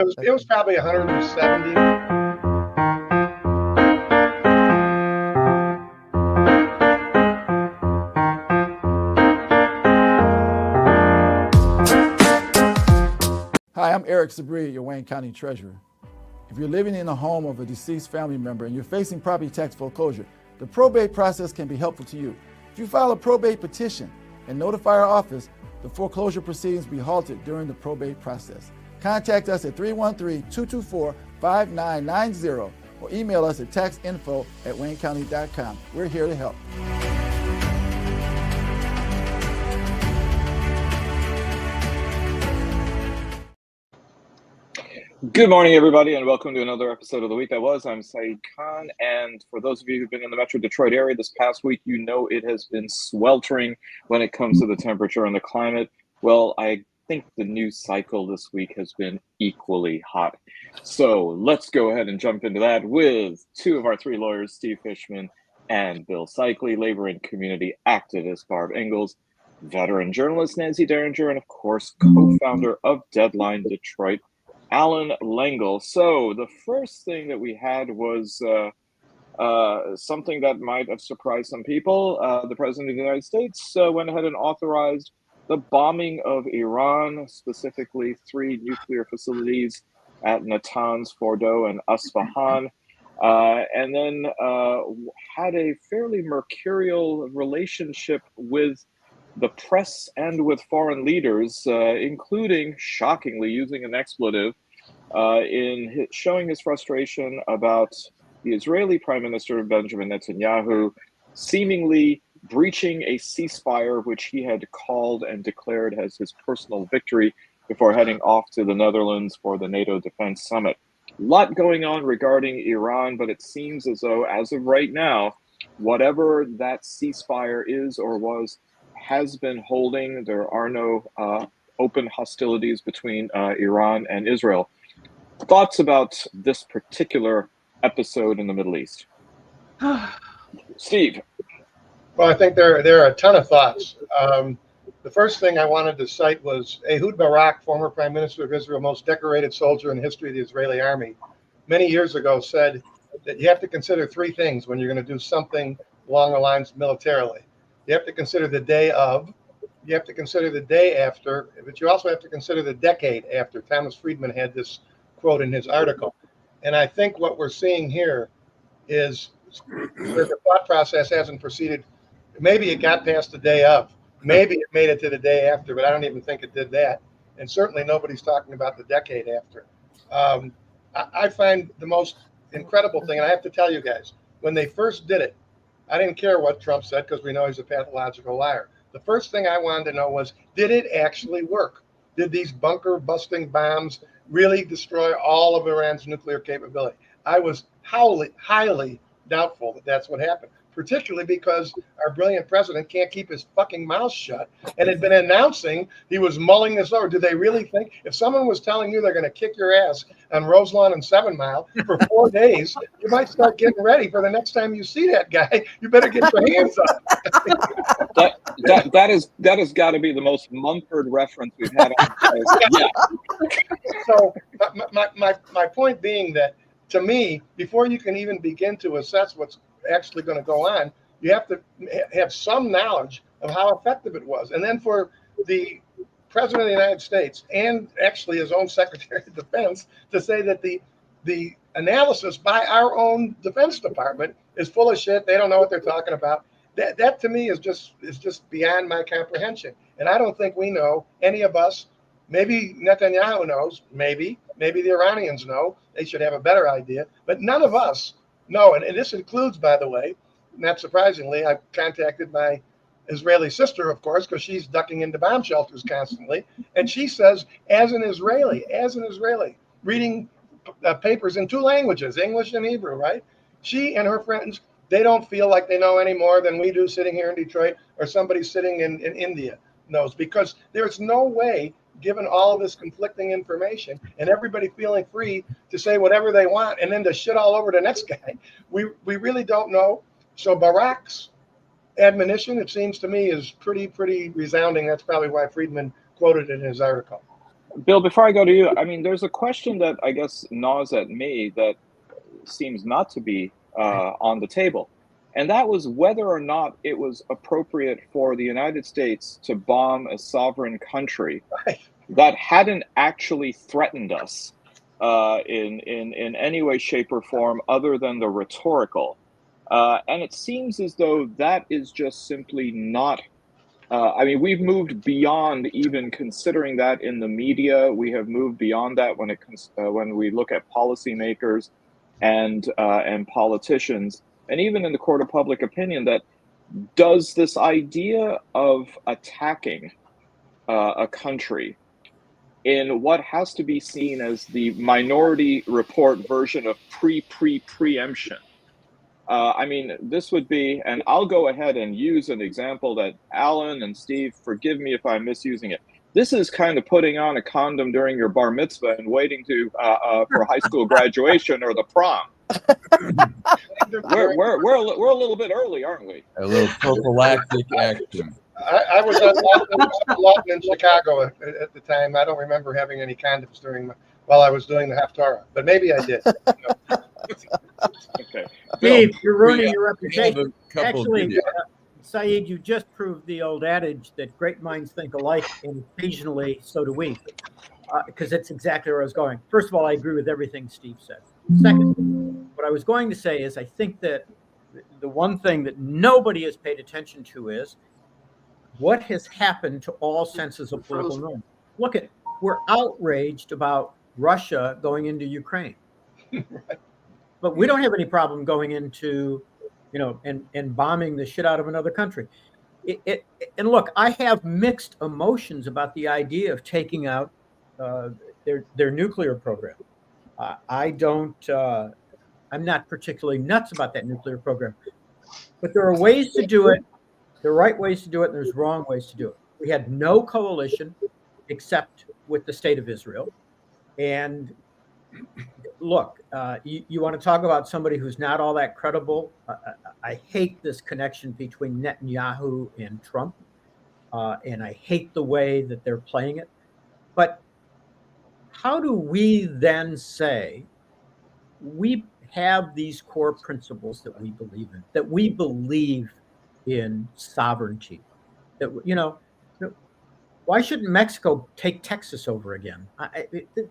It was probably 170. Hi, I'm Eric Sabri, your Wayne County Treasurer. If you're living in a home of a deceased family member and you're facing property tax foreclosure, the probate process can be helpful to you. If you file a probate petition and notify our office, the foreclosure proceedings will be halted during the probate process. Contact us at 313-224-5990 or email us at taxinfo@waynecounty.com. We're here to help. Good morning, everybody, and welcome to another episode of The Week That Was. I'm Saeed Khan, and for those of you who've been in the Metro Detroit area this past week, you know it has been sweltering when it comes to the temperature and the climate. Well, I think the news cycle this week has been equally hot. So let's go ahead and jump into that with two of our three lawyers, Steve Fishman and Bill Seikaly, labor and community activist Barb Ingalls, veteran journalist Nancy Derringer, and of course, co-founder of Deadline Detroit, Allan Lengel. So the first thing that we had was something that might have surprised some people. The President of the United States went ahead and authorized the bombing of Iran, specifically 3 nuclear facilities at Natanz, Fordow, and Isfahan, and then had a fairly mercurial relationship with the press and with foreign leaders, including, shockingly, using an expletive in showing his frustration about the Israeli Prime Minister Benjamin Netanyahu seemingly breaching a ceasefire which he had called and declared as his personal victory before heading off to the Netherlands for the NATO Defense Summit. A lot going on regarding Iran, but it seems as though, as of right now, whatever that ceasefire is or was, has been holding. There are no open hostilities between Iran and Israel. Thoughts about this particular episode in the Middle East? Steve. Well, I think there are a ton of thoughts. The first thing I wanted to cite was Ehud Barak, former Prime Minister of Israel, most decorated soldier in the history of the Israeli army, many years ago said that you have to consider 3 things when you're going to do something along the lines militarily. You have to consider the day of, you have to consider the day after, but you also have to consider the decade after. Thomas Friedman had this quote in his article. And I think what we're seeing here is that the thought process hasn't proceeded. Maybe it got past the day of. Maybe it made it to the day after, but I don't even think it did that. And certainly nobody's talking about the decade after. I find the most incredible thing, and I have to tell you guys, when they first did it, I didn't care what Trump said because we know he's a pathological liar. The first thing I wanted to know was, did it actually work? Did these bunker-busting bombs really destroy all of Iran's nuclear capability? I was highly doubtful that that's what happened, particularly because our brilliant president can't keep his fucking mouth shut and had been announcing he was mulling this over. Do they really think if someone was telling you they're going to kick your ass on Roselawn and 7 Mile for 4 days, you might start getting ready for the next time you see that guy. You better get your hands up. That has got to be the most Mumford reference we've had on the show. So my point being that, to me, before you can even begin to assess what's actually going to go on, you have to have some knowledge of how effective it was. And then for the President of the United States and actually his own Secretary of Defense to say that the analysis by our own Defense Department is full of shit, they don't know what they're talking about. That to me is just beyond my comprehension. And I don't think we know, any of us. Maybe Netanyahu knows, maybe the Iranians know. They should have a better idea, but none of us know. And this includes, by the way, not surprisingly, I've contacted my Israeli sister, of course, because she's ducking into bomb shelters constantly. And she says, as an Israeli, reading papers in 2 languages, English and Hebrew, right? She and her friends, they don't feel like they know any more than we do sitting here in Detroit or somebody sitting in India knows, because there's no way, given all of this conflicting information and everybody feeling free to say whatever they want and then to shit all over the next guy, we really don't know. So Barak's admonition, it seems to me, is pretty resounding. That's probably why Friedman quoted it in his article. Bill, before I go to you, I mean, there's a question that I guess gnaws at me that seems not to be on the table. And that was whether or not it was appropriate for the United States to bomb a sovereign country that hadn't actually threatened us in any way, shape, or form other than the rhetorical. And it seems as though that is just simply not. I mean, we've moved beyond even considering that in the media. We have moved beyond that when we look at policymakers and politicians, and even in the court of public opinion. That does this idea of attacking a country in what has to be seen as the Minority Report version of preemption. I mean, this would be, and I'll go ahead and use an example that Allan and Steve, forgive me if I'm misusing it. This is kind of putting on a condom during your bar mitzvah and waiting for high school graduation or the prom. We're a little bit early, aren't we? A little prophylactic action. I was at Lawton in Chicago at the time. I don't remember having any condoms while I was doing the Haftarah, but maybe I did. Okay. Steve, you're ruining your reputation. Actually, Saeed, you just proved the old adage that great minds think alike, and occasionally so do we, because that's exactly where I was going. First of all, I agree with everything Steve said. Second, what I was going to say is I think that the one thing that nobody has paid attention to is what has happened to all senses of political norm. Look at, we're outraged about Russia going into Ukraine. But we don't have any problem going into, and bombing the shit out of another country. And look, I have mixed emotions about the idea of taking out their nuclear program. I'm not particularly nuts about that nuclear program. But there are ways to do it. There are right ways to do it, and there's wrong ways to do it. We had no coalition except with the state of Israel. And look, you want to talk about somebody who's not all that credible? I hate this connection between Netanyahu and Trump, and I hate the way that they're playing it. But how do we then say we have these core principles that we believe in, that we believe in sovereignty, that, why shouldn't Mexico take Texas over again?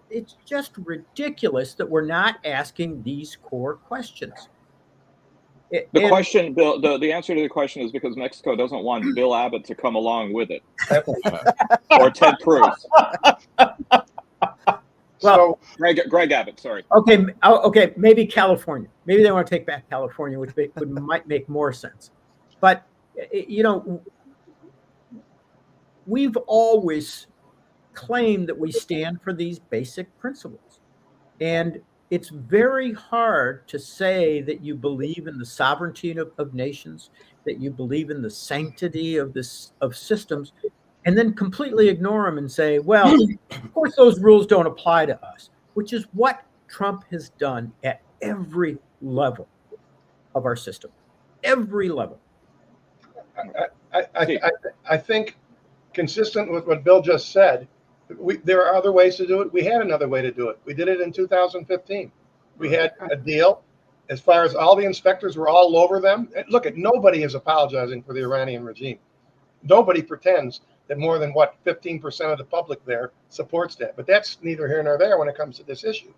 It's just ridiculous that we're not asking these core questions. Question, Bill, the answer to the question is because Mexico doesn't want Bill Abbott to come along with it, or Ted Cruz. Well, Greg Abbott, sorry. Okay, maybe California. Maybe they want to take back California, which might make more sense. But we've always claimed that we stand for these basic principles. And it's very hard to say that you believe in the sovereignty of nations, that you believe in the sanctity of systems, and then completely ignore them and say, well, of course those rules don't apply to us, which is what Trump has done at every level of our system. Every level. I think, consistent with what Bill just said, there are other ways to do it. We had another way to do it. We did it in 2015. We had a deal as far as all the inspectors were all over them. Look, nobody is apologizing for the Iranian regime. Nobody pretends that more than 15% of the public there supports that. But that's neither here nor there when it comes to this issue.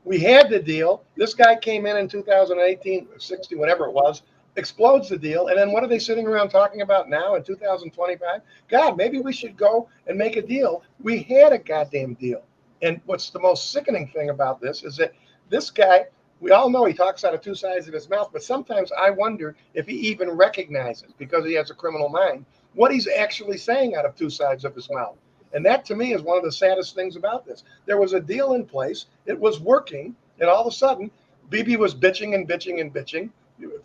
We had the deal. This guy came in 2018, 16, whatever it was, explodes the deal. And then what are they sitting around talking about now in 2025? God, maybe we should go and make a deal. We had a goddamn deal. And what's the most sickening thing about this is that this guy, we all know he talks out of two sides of his mouth, but sometimes I wonder if he even recognizes, because he has a criminal mind, what he's actually saying out of two sides of his mouth. And that, to me, is one of the saddest things about this. There was a deal in place. It was working. And all of a sudden, Bibi was bitching and bitching and bitching.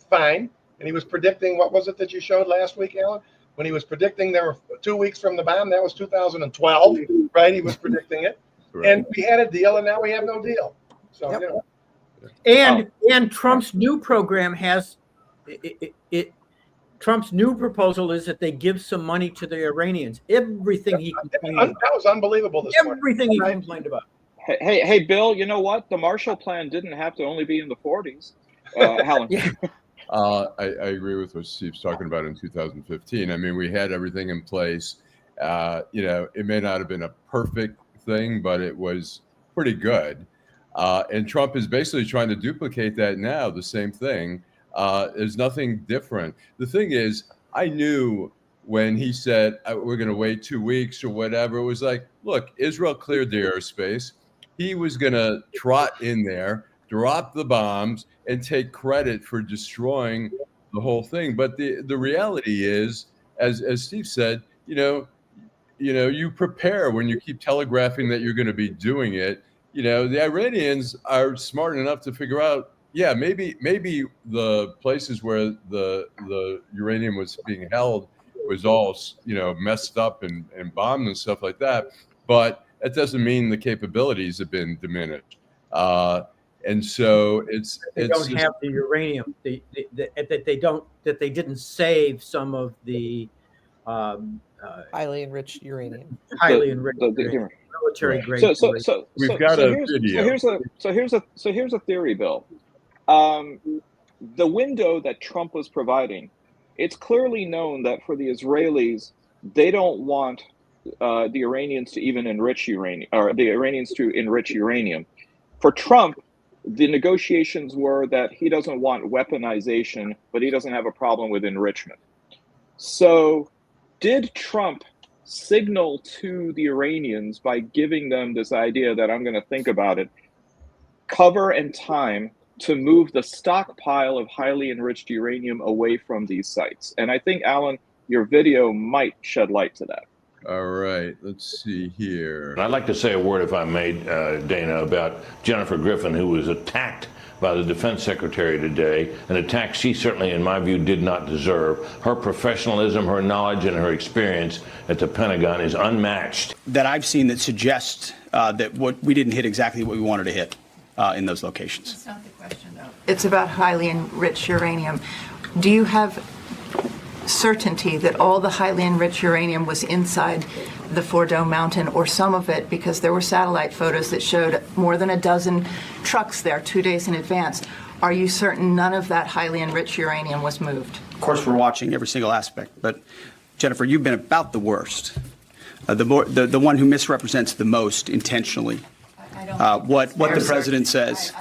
Fine. And he was predicting, what was it that you showed last week, Alan? When he was predicting there were 2 weeks from the bomb, that was 2012, right? He was predicting it. Right. And we had a deal, and now we have no deal. So, yep. And Trump's new program has Trump's new proposal is that they give some money to the Iranians. Everything he complained about. That was unbelievable this morning. Everything he complained about. Hey, Bill, you know what? The Marshall Plan didn't have to only be in the 40s. Helen. Yeah. I agree with what Steve's talking about in 2015. I mean, we had everything in place. It may not have been a perfect thing, but it was pretty good. And Trump is basically trying to duplicate that now, the same thing. There's nothing different. The thing is, I knew when he said, we're going to wait 2 weeks or whatever, it was like, look, Israel cleared the airspace. He was going to trot in there, drop the bombs, and take credit for destroying the whole thing. But the reality is, as Steve said, you prepare when you keep telegraphing that you're going to be doing it. The Iranians are smart enough to figure out, maybe the places where the uranium was being held was all, messed up and bombed and stuff like that. But that doesn't mean the capabilities have been diminished. And so they don't have the uranium. That they didn't save some of the highly enriched uranium. Military grade. So we've got a video. So here's a theory, Bill. The window that Trump was providing, it's clearly known that for the Israelis, they don't want the Iranians to even enrich uranium, or the Iranians to enrich uranium. For Trump, the negotiations were that he doesn't want weaponization, but he doesn't have a problem with enrichment. So did Trump signal to the Iranians by giving them this idea that I'm going to think about it, cover and time to move the stockpile of highly enriched uranium away from these sites? And I think, Allan, your video might shed light to that. All right, let's see here. I'd like to say a word, if I may, Dana, about Jennifer Griffin, who was attacked by the defense secretary today, an attack she certainly, in my view, did not deserve. Her professionalism, her knowledge, and her experience at the Pentagon is unmatched. That I've seen that suggests that we didn't hit exactly what we wanted to hit in those locations. That's not the question, though. It's about highly enriched uranium. Do you have certainty that all the highly enriched uranium was inside the Fordo Mountain, or some of it, because there were satellite photos that showed more than a dozen trucks there 2 days in advance? Are you certain none of that highly enriched uranium was moved? Of course, we're watching every single aspect, but Jennifer, you've been about the worst, the one who misrepresents the most intentionally. What the president says.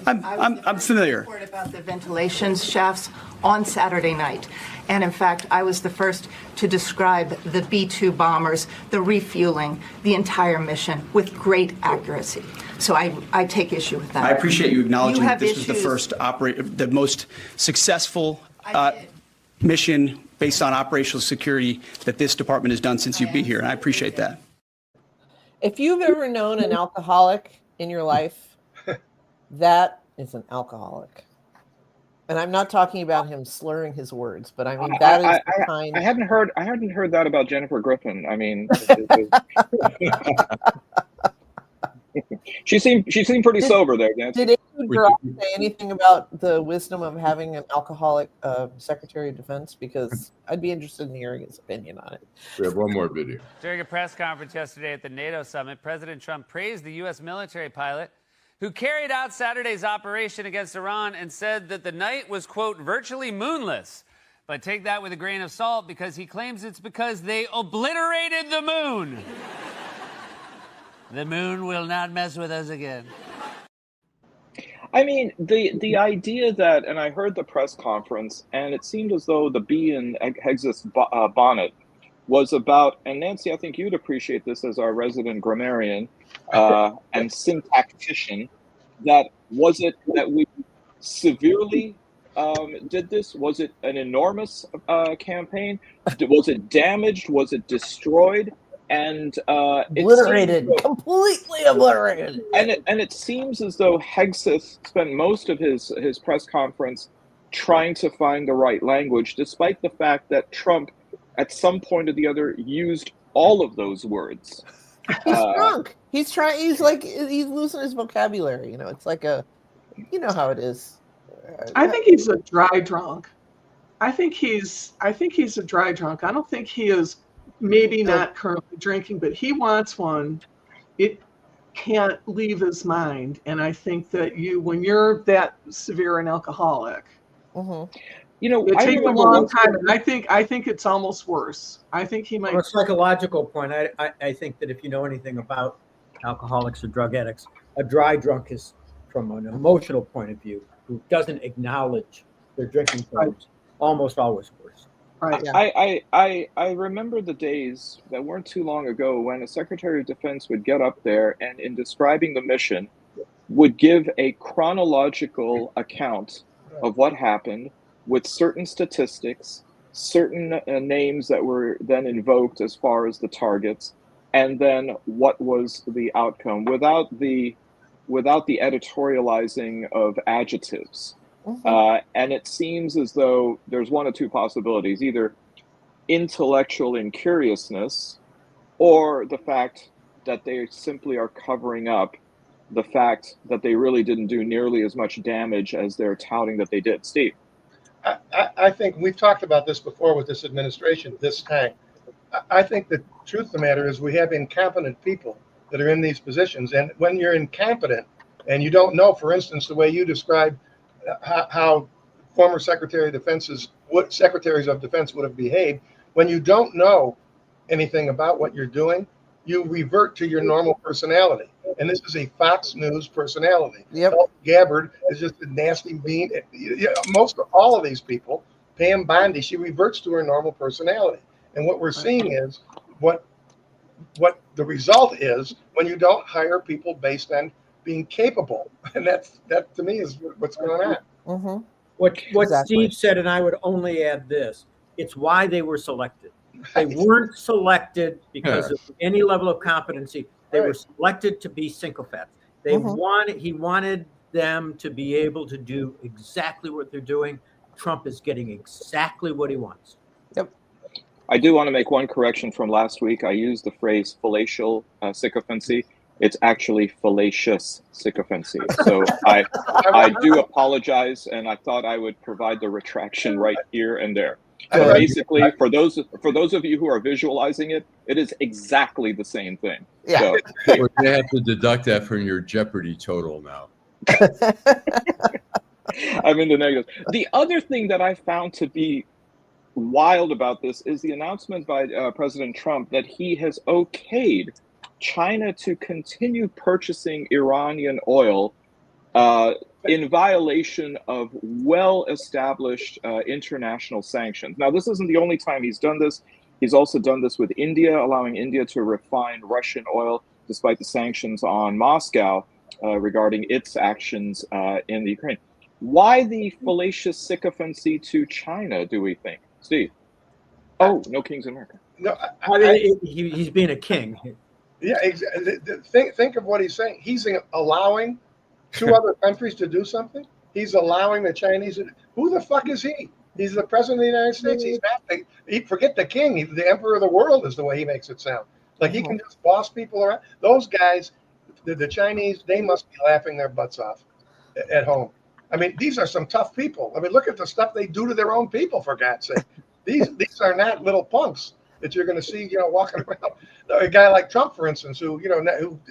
I'm familiar. Report about the ventilation shafts on Saturday night. And in fact, I was the first to describe the B-2 bombers, the refueling, the entire mission with great accuracy. So I take issue with that. I appreciate you acknowledging that this was the first the most successful mission based on operational security that this department has done since you've been here. And I appreciate that. If you've ever known an alcoholic in your life, that is an alcoholic. And I'm not talking about him slurring his words, but I mean that is the kind. I hadn't heard that about Jennifer Griffin. I mean, she seemed pretty sober there. Nancy. Did Andrew say anything about the wisdom of having an alcoholic Secretary of Defense? Because I'd be interested in hearing his opinion on it. We have one more video. During a press conference yesterday at the NATO summit, President Trump praised the U.S. military pilot who carried out Saturday's operation against Iran and said that the night was, quote, virtually moonless. But take that with a grain of salt, because he claims it's because they obliterated the moon. The moon will not mess with us again. I mean, the idea that, and I heard the press conference, and it seemed as though the bee in Hegseth's bonnet was about, and Nancy, I think you'd appreciate this as our resident grammarian and syntactician, that was it that we severely did this? Was it an enormous campaign? Was it damaged? Was it destroyed? And obliterated, completely obliterated. And it seems as though Hegseth spent most of his press conference trying to find the right language, despite the fact that Trump, at some point or the other, used all of those words. He's drunk. He's losing his vocabulary. It's like you know how it is. I think he's a dry drunk. I think he's a dry drunk. I don't think he is, maybe not currently drinking, but he wants one. It can't leave his mind. And I think that when you're that severe an alcoholic, it takes a long time. And I think it's almost worse. I think he might. From a psychological point, I think that if you know anything about alcoholics or drug addicts, a dry drunk is, from an emotional point of view, who doesn't acknowledge their drinking problems, almost always worse. Right. I remember the days that weren't too long ago when a Secretary of Defense would get up there and, in describing the mission, would give a chronological account of what happened with certain statistics, certain names that were then invoked as far as the targets, and then what was the outcome without the editorializing of adjectives. And it seems as though there's one of two possibilities: either intellectual incuriousness, or the fact that they simply are covering up the fact that they really didn't do nearly as much damage as they're touting that they did. Steve? I think we've talked about this before with this administration, this time. I think the truth of the matter is we have incompetent people that are in these positions. And when you're incompetent and you don't know, for instance, the way you described how former secretaries of defense would have behaved, when you don't know anything about what you're doing, you revert to your normal personality. And this is a Fox News personality. Gabbard is just a nasty bean. Most of all of these people, Pam Bondi, she reverts to her normal personality. And what we're seeing is what the result is when you don't hire people based on being capable. And that to me is what's going on. What Steve said, and I would only add this: it's why they were selected. They weren't selected because of any level of competency. They were selected to be sycophants. He wanted them to be able to do exactly what they're doing. Trump is getting exactly what he wants. I do want to make one correction from last week. I used the phrase fallacial sycophancy. It's actually fallacious sycophancy. So I do apologize, and I thought I would provide the retraction right here and there. Basically, for those of you who are visualizing it, it is exactly the same thing. So well, they have to deduct that from your Jeopardy total now. I'm in the negatives. The other thing that I found to be wild about this is the announcement by President Trump that he has okayed China to continue purchasing Iranian oil in violation of well-established international sanctions. Now, this isn't the only time he's done this. He's also done this with India, allowing India to refine Russian oil despite the sanctions on Moscow regarding its actions in the Ukraine. Why the fallacious sycophancy to China, do we think? Steve? Oh, no kings in America. No, he's being a king. Yeah, exactly. Think of what he's saying. He's allowing two other countries to do something. He's allowing the Chinese. Who the fuck is he? He's the president of the United States. He's not. Forget the king. He's the emperor of the world, is the way he makes it sound. Like he can just boss people around. Those guys, the Chinese, they must be laughing their butts off at home. I mean, these are some tough people. I mean, look at the stuff they do to their own people, for God's sake. These are not little punks that you're going to see, walking around. A guy like Trump, for instance, who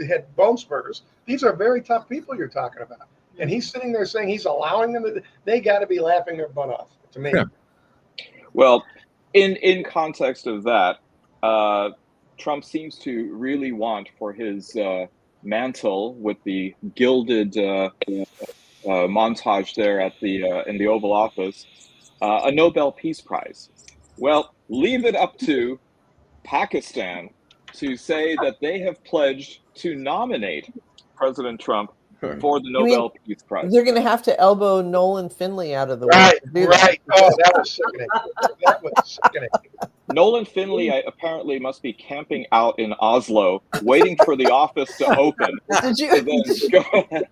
had bone spurs. These are very tough people you're talking about. And he's sitting there saying he's allowing them. They got to be laughing their butt off, to me. Yeah. Well, in context of that, Trump seems to really want for his mantle with the gilded montage there at in the Oval Office, a Nobel Peace Prize. Well, leave it up to Pakistan to say that they have pledged to nominate President Trump for the Nobel Peace Prize. They're going to have to elbow Nolan Finley out of the way. Right. Oh, that was sickening. That was sickening. Nolan Finley apparently must be camping out in Oslo, waiting for the office to open. Did you? Go ahead.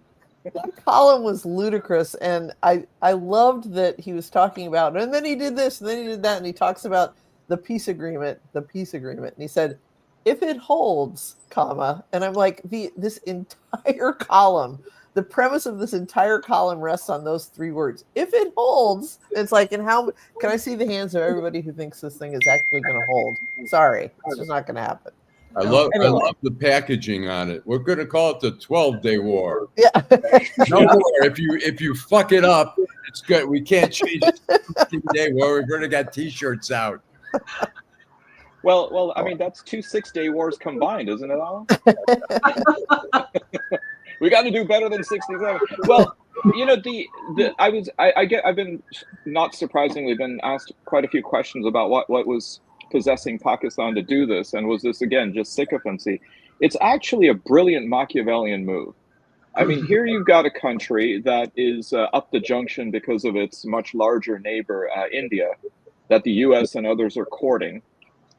That column was ludicrous, and I loved that he was talking about, and then he did this, and then he did that, and he talks about the peace agreement, and he said, if it holds, comma, and I'm like, this entire column the premise of this entire column rests on those 3 words. If it holds, it's like, and how can I see the hands of everybody who thinks this thing is actually going to hold? Sorry, it's just not going to happen. I love the packaging on it. We're going to call it the 12-day war. Yeah. No more. If you fuck it up, it's good. We can't change it to 15-day war. We're going to get T-shirts out. Well, I mean, that's 2 6-day wars combined, isn't it, Alan? We got to do better than 67. Well, you know, I've been, not surprisingly, been asked quite a few questions about what was possessing Pakistan to do this, and was this again just sycophancy? It's actually a brilliant Machiavellian move. I mean, here you've got a country that is up the junction because of its much larger neighbor, India, that the U.S. and others are courting.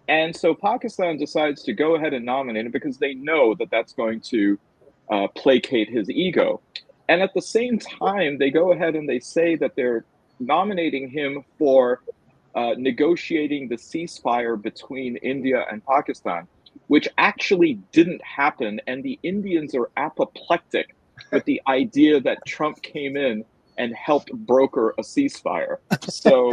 And so Pakistan decides to go ahead and nominate him because they know that that's going to placate his ego. And at the same time, they go ahead and they say that they're nominating him for negotiating the ceasefire between India and Pakistan, which actually didn't happen. And the Indians are apoplectic with the idea that Trump came in and helped broker a ceasefire. So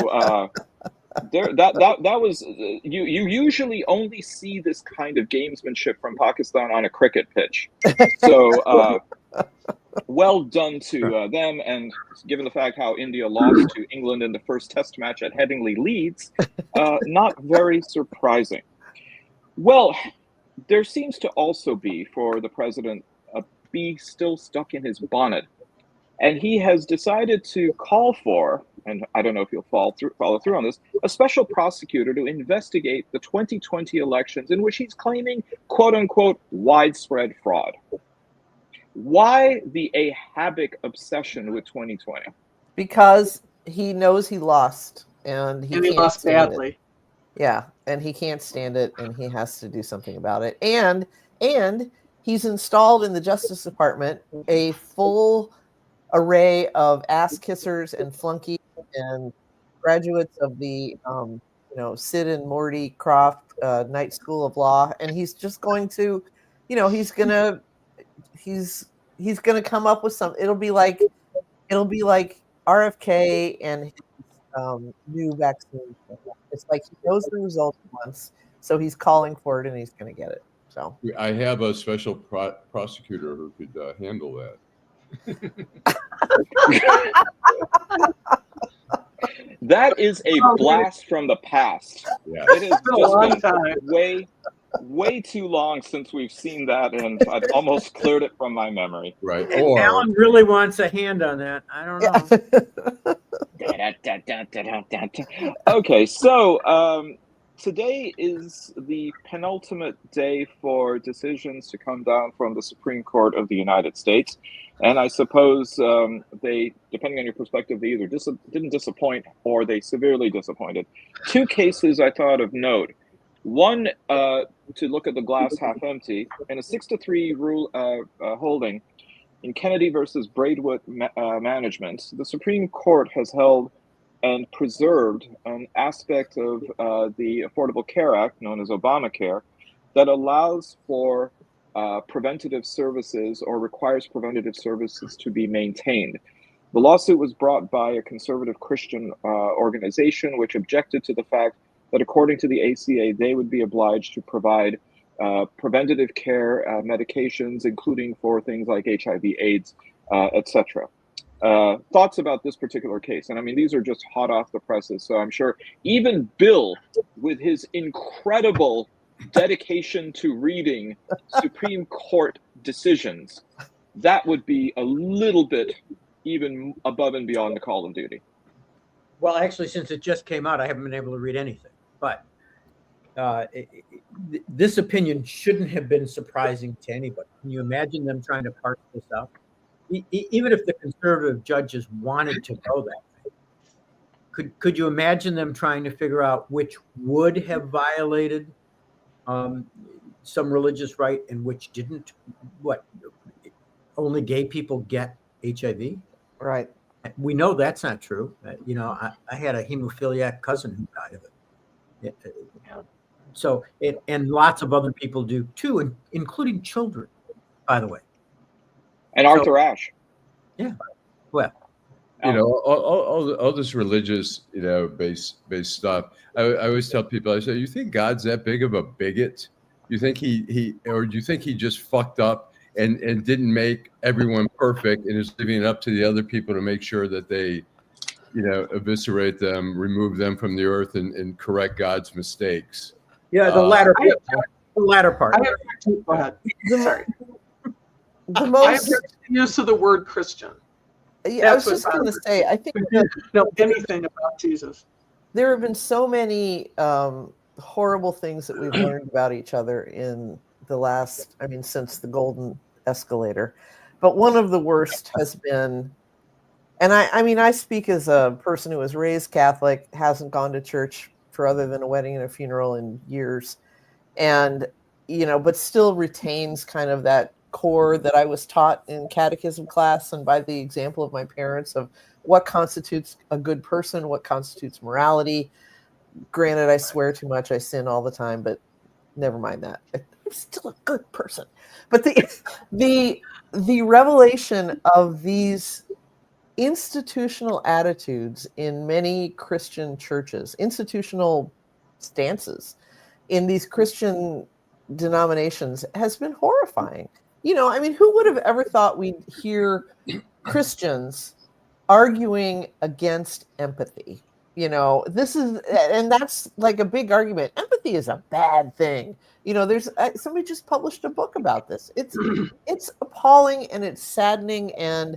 that was you usually only see this kind of gamesmanship from Pakistan on a cricket pitch. So well done to them, and given the fact how India lost to England in the first test match at Headingley Leeds, not very surprising. Well, there seems to also be, for the president, a bee still stuck in his bonnet. And he has decided to call for, and I don't know if he'll follow through on this, a special prosecutor to investigate the 2020 elections in which he's claiming, quote unquote, widespread fraud. Why the ahabic obsession with 2020? Because he knows he lost, and he lost badly. Yeah, and he can't stand it, and he has to do something about it. And he's installed in the Justice Department a full array of ass kissers and flunkies and graduates of the Sid and Morty Croft Night School of Law, and he's just going to, he's gonna come up with some. It'll be like RFK and his new vaccine. It's like he knows the results once, so he's calling for it, and he's going to get it. So I have a special prosecutor who could handle that. That is a blast from the past. Yeah. It has just been way too long since we've seen that, and I've almost cleared it from my memory. Right. Or Alan really wants a hand on that. I don't know. Okay, so today is the penultimate day for decisions to come down from the Supreme Court of the United States. And I suppose they, depending on your perspective, they either didn't disappoint or they severely disappointed. 2 cases I thought of note. One, to look at the glass half empty, in a 6-3 rule holding in Kennedy versus Braidwood Management, the Supreme Court has held and preserved an aspect of the Affordable Care Act, known as Obamacare, that allows for preventative services or requires preventative services to be maintained. The lawsuit was brought by a conservative Christian organization which objected to the fact that according to the ACA, they would be obliged to provide preventative care medications, including for things like HIV, AIDS, etc. Thoughts about this particular case? And I mean, these are just hot off the presses, so I'm sure even Bill, with his incredible dedication to reading Supreme Court decisions, that would be a little bit even above and beyond the call of duty. Well, actually, since it just came out, I haven't been able to read anything. But this opinion shouldn't have been surprising to anybody. Can you imagine them trying to parse this out? Even if the conservative judges wanted to go that way, could you imagine them trying to figure out which would have violated some religious right and which didn't? What, only gay people get HIV? Right. We know that's not true. I had a hemophiliac cousin who died of it. So, and lots of other people do too, including children, by the way. And Arthur Ashe. Yeah. Well, you know, all this religious, you know, based stuff. I always tell people, I say, you think God's that big of a bigot? You think or do you think he just fucked up and didn't make everyone perfect and is leaving it up to the other people to make sure that they, you know, eviscerate them, remove them from the earth, and correct God's mistakes? Yeah, the latter. The latter part. Go ahead. Sorry. The I most have use of the word Christian. I was just going to say, I think know anything about Jesus. There have been so many horrible things that we've learned about each other in the last, I mean, since the golden escalator. But one of the worst has been, and I mean, I speak as a person who was raised Catholic, hasn't gone to church for other than a wedding and a funeral in years, and, you know, but still retains kind of that core that I was taught in catechism class and by the example of my parents of what constitutes a good person, what constitutes morality. Granted, I swear too much, I sin all the time, but never mind that. I'm still a good person. But the revelation of these institutional attitudes in many Christian churches, institutional stances in these Christian denominations has been horrifying. You know, I mean, who would have ever thought we'd hear Christians arguing against empathy? You know, and that's like a big argument. Empathy is a bad thing. You know, there's somebody just published a book about this. It's appalling and it's saddening. And,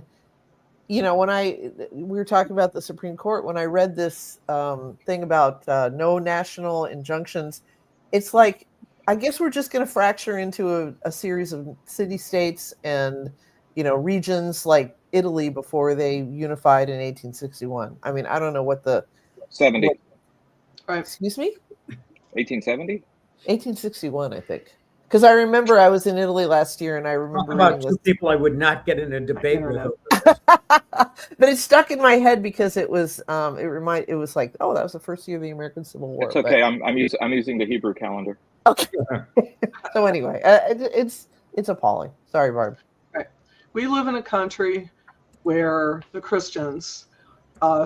you know, when we were talking about the Supreme Court, when I read this thing about no national injunctions, it's like, I guess we're just going to fracture into a series of city-states and, you know, regions like Italy before they unified in 1861. I mean, I don't know what the... 70. Excuse me? 1870? 1861, I think. Because I remember I was in Italy last year and I remember... About two people I would not get in a debate with. But it stuck in my head because it was it was like, oh, that was the first year of the American Civil War. It's okay. But... I'm using the Hebrew calendar. Okay. So anyway, it's appalling. Sorry, Barb. Right. We live in a country where the Christians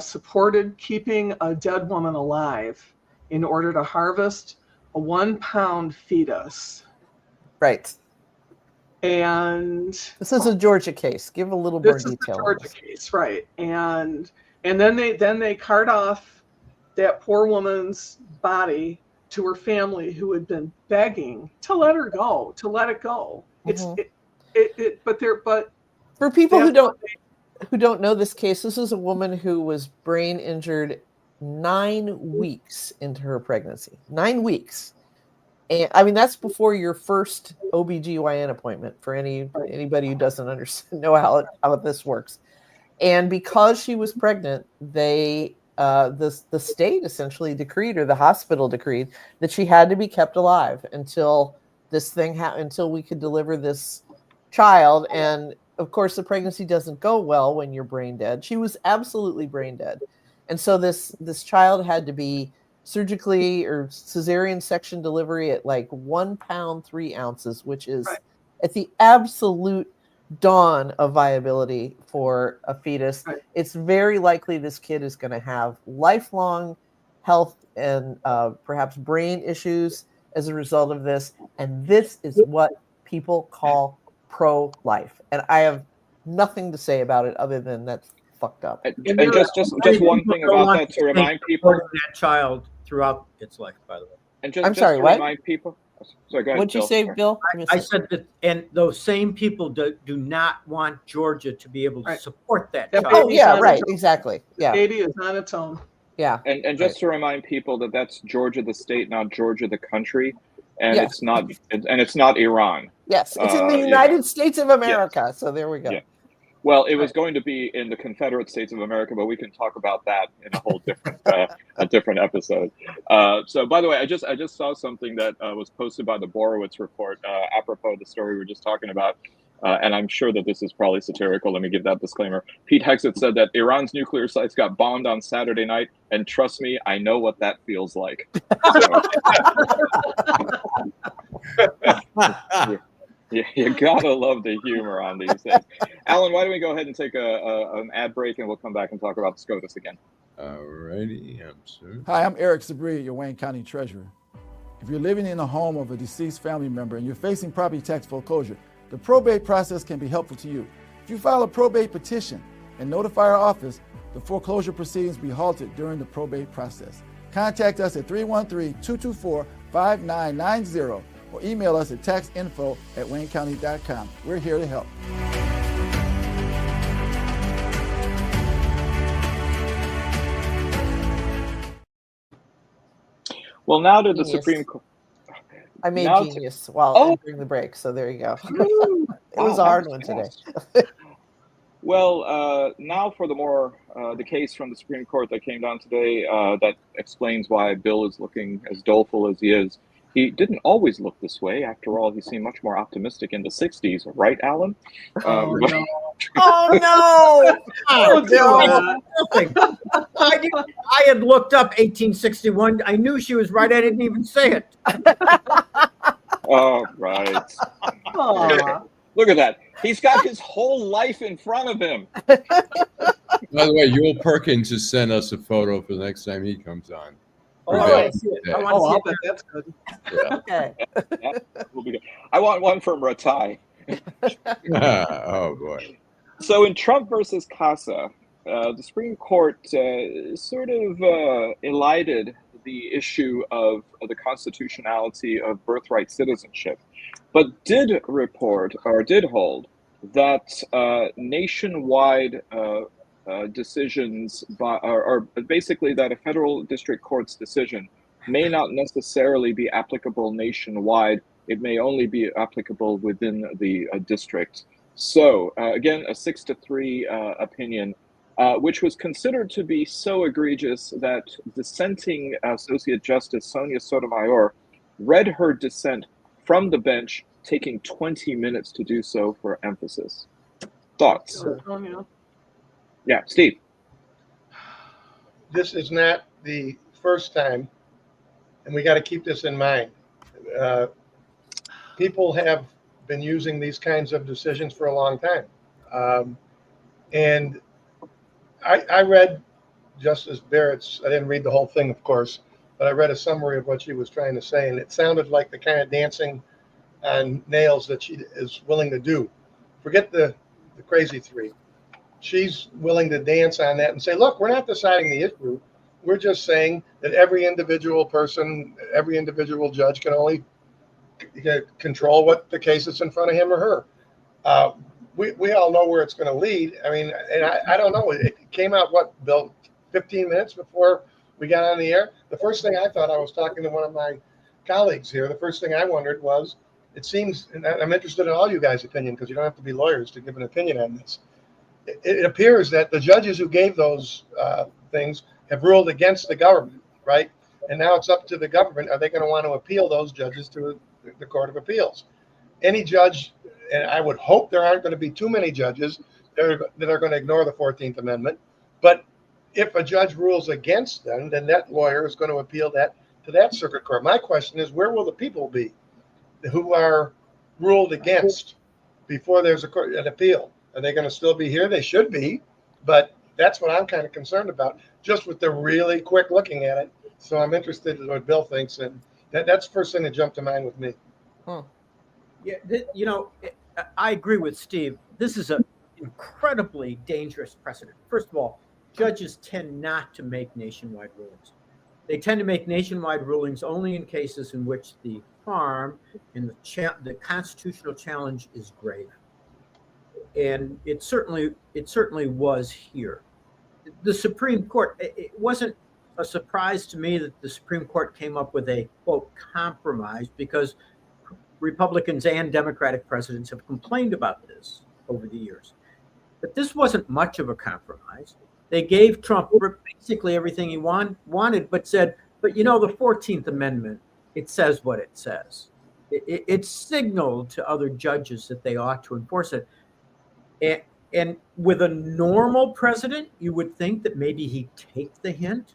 supported keeping a dead woman alive in order to harvest a 1-pound fetus. Right. And this is a Georgia case. Give a little more detail. This is a Georgia case, right? And then they cart off that poor woman's body to her family, who had been begging to let her go, to let it go. Mm-hmm. But for people who don't know this case, this is a woman who was brain injured 9 weeks into her pregnancy. 9 weeks. And I mean, that's before your first OBGYN appointment for anybody who doesn't know how this works. And because she was pregnant, the state essentially decreed, or the hospital decreed, that she had to be kept alive until this thing until we could deliver this child. And of course, the pregnancy doesn't go well when you're brain dead. She was absolutely brain dead. And so this child had to be surgically or cesarean section delivery at like 1 pound 3 ounces, which is at the absolute dawn of viability for a fetus. Right. It's very likely this kid is going to have lifelong health and perhaps brain issues as a result of this. And this is what people call pro-life. And I have nothing to say about it other than that's fucked up. And just one thing about that to remind people. That child throughout its life, by the way. And just to remind people. Sorry, go ahead, What'd you say, Bill? I said that, and those same people do not want Georgia to be able to support that child. Oh, yeah, right, exactly. Yeah, the baby is on its own. Yeah, and just to remind people that that's Georgia the state, not Georgia the country, and it's not Iran. Yes, it's in the United States of America. Yes. So there we go. Yeah. Well, it was going to be in the Confederate States of America, but we can talk about that in a whole different a different episode. So, by the way, I just saw something that was posted by the Borowitz report apropos of the story we were just talking about, and I'm sure that this is probably satirical. Let me give that disclaimer. Pete Hegseth said that Iran's nuclear sites got bombed on Saturday night, and trust me, I know what that feels like. So, You gotta love the humor on these things. Alan, why don't we go ahead and take an ad break, and we'll come back and talk about the SCOTUS again. All righty, I'm sorry. Hi, I'm Eric Sabri, your Wayne County Treasurer. If you're living in the home of a deceased family member and you're facing property tax foreclosure, the probate process can be helpful to you. If you file a probate petition and notify our office, the foreclosure proceedings will be halted during the probate process. Contact us at 313-224-5990 or email us at taxinfo@waynecounty.com. We're here to help. Well, now to the Genius. Supreme Court. I made Now genius while during the break, so there you go. It was a hard one today. Well, now for the case from the Supreme Court that came down today that explains why Bill is looking as doleful as he is. He didn't always look this way. After all, he seemed much more optimistic in the 60s, right, Alan? Oh, no. Oh, no! Oh, no. I had looked up 1861. I knew she was right. I didn't even say it. Oh, right. Look at that. He's got his whole life in front of him. By the way, Joel Perkins just sent us a photo for the next time he comes on. I bet that's good. Yeah. Okay. That will be good. I want one from Ratai. Oh, boy. So in Trump versus Casa, the Supreme Court sort of elided the issue of the constitutionality of birthright citizenship, but did hold that nationwide decisions or basically that a federal district court's decision may not necessarily be applicable nationwide. It may only be applicable within the district. So again, a 6-3 opinion, which was considered to be so egregious that dissenting Associate Justice Sonia Sotomayor read her dissent from the bench, taking 20 minutes to do so for emphasis. Thoughts? Yeah, Steve. This is not the first time, and we got to keep this in mind. People have been using these kinds of decisions for a long time. And I read Justice Barrett's, I didn't read the whole thing, of course, but I read a summary of what she was trying to say, and it sounded like the kind of dancing on nails that she is willing to do. Forget the crazy three. She's willing to dance on that and say, look, we're not deciding the issue. We're just saying that every individual person, every individual judge can only control what the case that's in front of him or her. We all know where it's going to lead. I mean, and I don't know. It came out, what, Bill, 15 minutes before we got on the air? The first thing I thought, I was talking to one of my colleagues here, the first thing I wondered was, it seems, and I'm interested in all you guys' opinion because you don't have to be lawyers to give an opinion on this. It appears that the judges who gave those things have ruled against the government, right? And now it's up to the government. Are they going to want to appeal those judges to the Court of Appeals? Any judge, and I would hope there aren't going to be too many judges that are going to ignore the 14th Amendment. But if a judge rules against them, then that lawyer is going to appeal that to that circuit court. My question is, where will the people be who are ruled against before there's an appeal? Are they going to still be here? They should be, but that's what I'm kind of concerned about, just with the really quick looking at it. So I'm interested in what Bill thinks, and that's the first thing that jumped to mind with me. Yeah, I agree with Steve. This is an incredibly dangerous precedent. First of all, judges tend not to make nationwide rulings. They tend to make nationwide rulings only in cases in which the harm and the constitutional challenge is grave. And it certainly was here. The Supreme Court, it wasn't a surprise to me that the Supreme Court came up with a, quote, compromise, because Republicans and Democratic presidents have complained about this over the years. But this wasn't much of a compromise. They gave Trump basically everything he wanted, but said, but the 14th Amendment, it says what it says. It signaled to other judges that they ought to enforce it. And with a normal president, you would think that maybe he'd take the hint.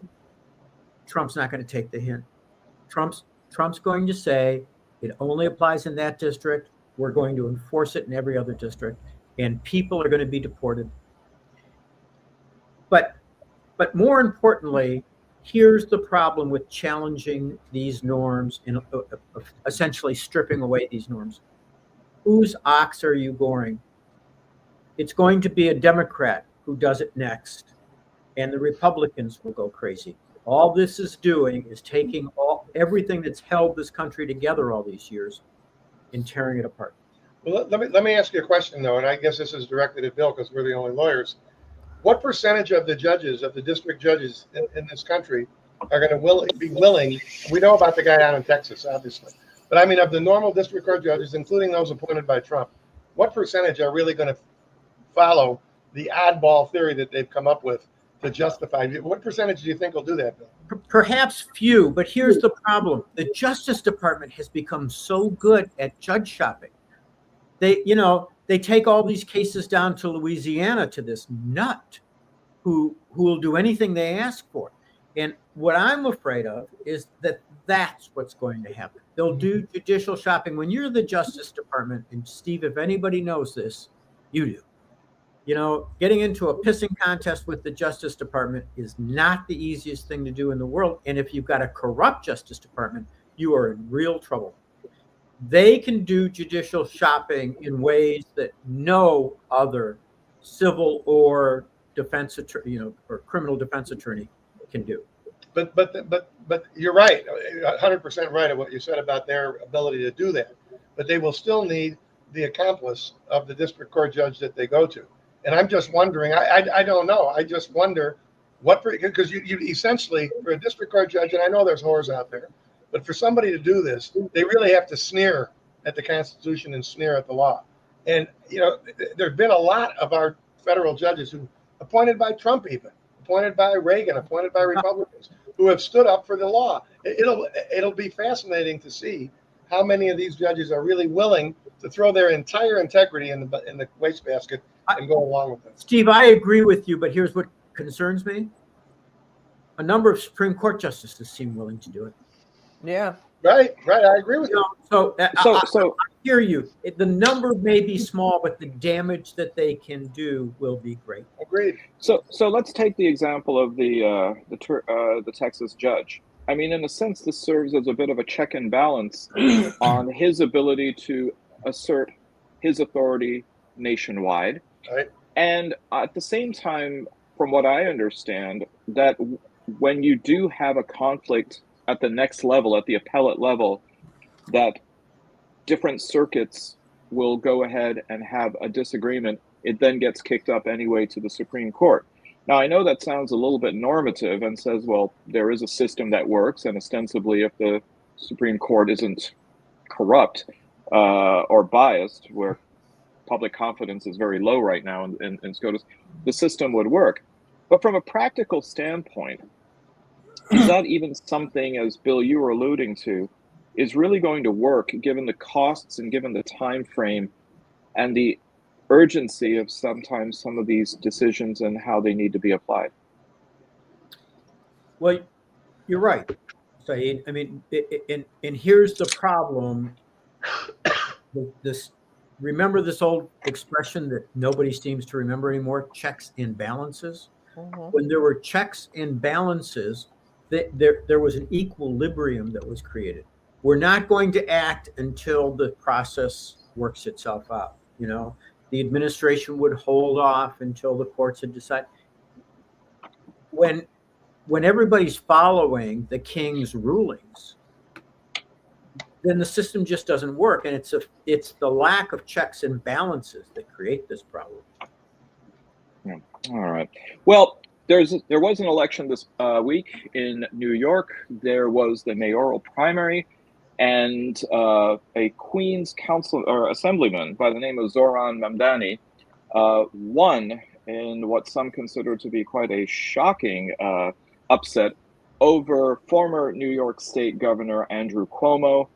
Trump's not going to take the hint. Trump's going to say it only applies in that district. We're going to enforce it in every other district, and people are going to be deported. But more importantly, here's the problem with challenging these norms and essentially stripping away these norms. Whose ox are you goring? It's going to be a Democrat who does it next, and the Republicans will go crazy. All this is doing is taking everything that's held this country together all these years and tearing it apart. Well, let me ask you a question, though, and I guess this is directed at Bill because we're the only lawyers. What percentage of the judges, of the district judges in this country, are going to be willing? We know about the guy down in Texas, obviously, but I mean, of the normal district court judges, including those appointed by Trump, what percentage are really going to follow the oddball theory that they've come up with to justify? What percentage do you think will do that, Bill? Perhaps few, but here's the problem. The Justice Department has become so good at judge shopping. They take all these cases down to Louisiana to this nut who will do anything they ask for. And what I'm afraid of is that that's what's going to happen. They'll do judicial shopping. When you're the Justice Department, and Steve, if anybody knows this, you do. Getting into a pissing contest with the Justice Department is not the easiest thing to do in the world. And if you've got a corrupt Justice Department, you are in real trouble. They can do judicial shopping in ways that no other civil or defense attorney, or criminal defense attorney can do. But you're right, 100% right of what you said about their ability to do that. But they will still need the accomplice of the district court judge that they go to. And I'm just wondering, I don't know. I just wonder because you essentially, for a district court judge, and I know there's whores out there, but for somebody to do this, they really have to sneer at the Constitution and sneer at the law. And, there've been a lot of our federal judges who appointed by Trump, even appointed by Reagan, appointed by Republicans, who have stood up for the law. It'll be fascinating to see how many of these judges are really willing to throw their entire integrity in the wastebasket and go along with it. Steve, I agree with you, but here's what concerns me. A number of Supreme Court justices seem willing to do it. Yeah. Right. I agree with you. So I hear you. The number may be small, but the damage that they can do will be great. Agreed. So let's take the example of the Texas judge. I mean, in a sense, this serves as a bit of a check and balance on his ability to assert his authority nationwide. Right. And at the same time, from what I understand, that when you do have a conflict at the next level, at the appellate level, that different circuits will go ahead and have a disagreement. It then gets kicked up anyway to the Supreme Court. Now, I know that sounds a little bit normative and says, well, there is a system that works, and ostensibly if the Supreme Court isn't corrupt or biased, where public confidence is very low right now in SCOTUS, the system would work. But from a practical standpoint, is that even something, as Bill, you were alluding to, is really going to work given the costs and given the time frame and the urgency of sometimes some of these decisions and how they need to be applied? Well, you're right, Saeed. I mean, and here's the problem. Remember this old expression that nobody seems to remember anymore, checks and balances? Mm-hmm. When there were checks and balances, there was an equilibrium that was created. We're not going to act until the process works itself out. The administration would hold off until the courts had decided. When everybody's following the king's rulings, then the system just doesn't work, and it's the lack of checks and balances that create this problem. Yeah. All right. Well, there was an election this week in New York. There was the mayoral primary, and a Queens council or assemblyman by the name of Zoran Mamdani won in what some consider to be quite a shocking upset over former New York State Governor Andrew Cuomo.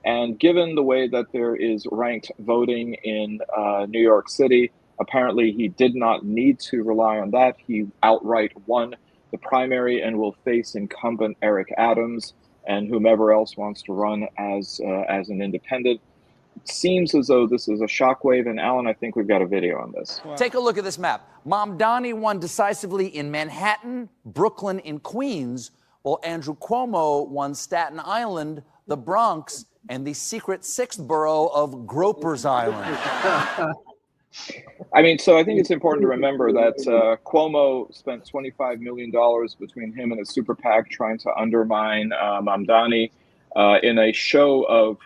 And given the way that there is ranked voting in New York City, apparently he did not need to rely on that. He outright won the primary and will face incumbent Eric Adams and whomever else wants to run as an independent. seems as though this is a shockwave. And Alan, I think we've got a video on this. Wow. Take a look at this map. Mamdani won decisively in Manhattan, Brooklyn, and Queens, while Andrew Cuomo won Staten Island, the Bronx, and the secret sixth borough of Groper's Island. I mean, so I think it's important to remember that Cuomo spent $25 million between him and his super PAC trying to undermine Mamdani. In a show of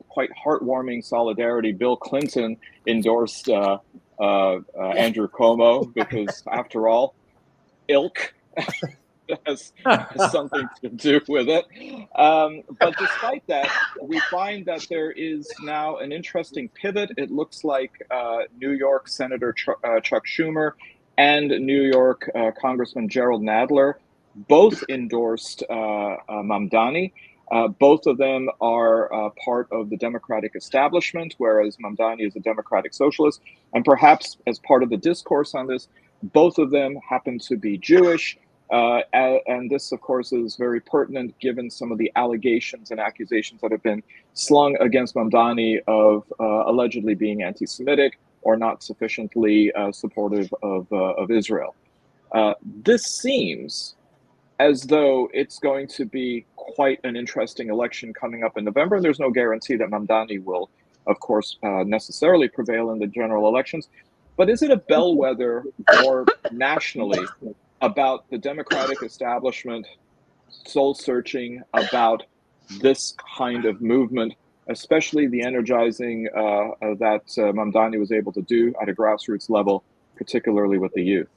quite heartwarming solidarity, Bill Clinton endorsed Andrew Cuomo because, after all, ilk has something to do with it. But despite that, we find that there is now an interesting pivot. It looks like New York Senator Chuck Schumer and New York Congressman Gerald Nadler both endorsed Mamdani. Both of them are part of the Democratic establishment, whereas Mamdani is a Democratic socialist. And perhaps as part of the discourse on this, both of them happen to be Jewish. And this, of course, is very pertinent given some of the allegations and accusations that have been slung against Mamdani of allegedly being anti-Semitic or not sufficiently supportive of Israel. This seems as though it's going to be quite an interesting election coming up in November. And there's no guarantee that Mamdani will, of course, necessarily prevail in the general elections. But is it a bellwether more nationally about the Democratic establishment soul searching about this kind of movement, especially the energizing that Mamdani was able to do at a grassroots level, particularly with the youth?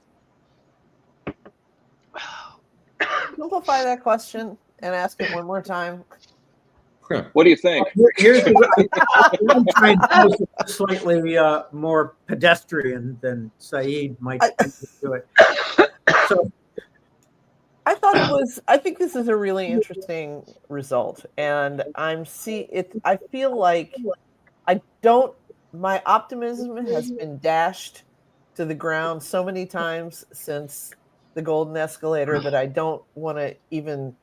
Simplify that question and ask it one more time. What do you think? I'm trying to make it slightly more pedestrian than Saeed might do it. So I think this is a really interesting result, and I feel like my optimism has been dashed to the ground so many times since the golden escalator that I don't want to even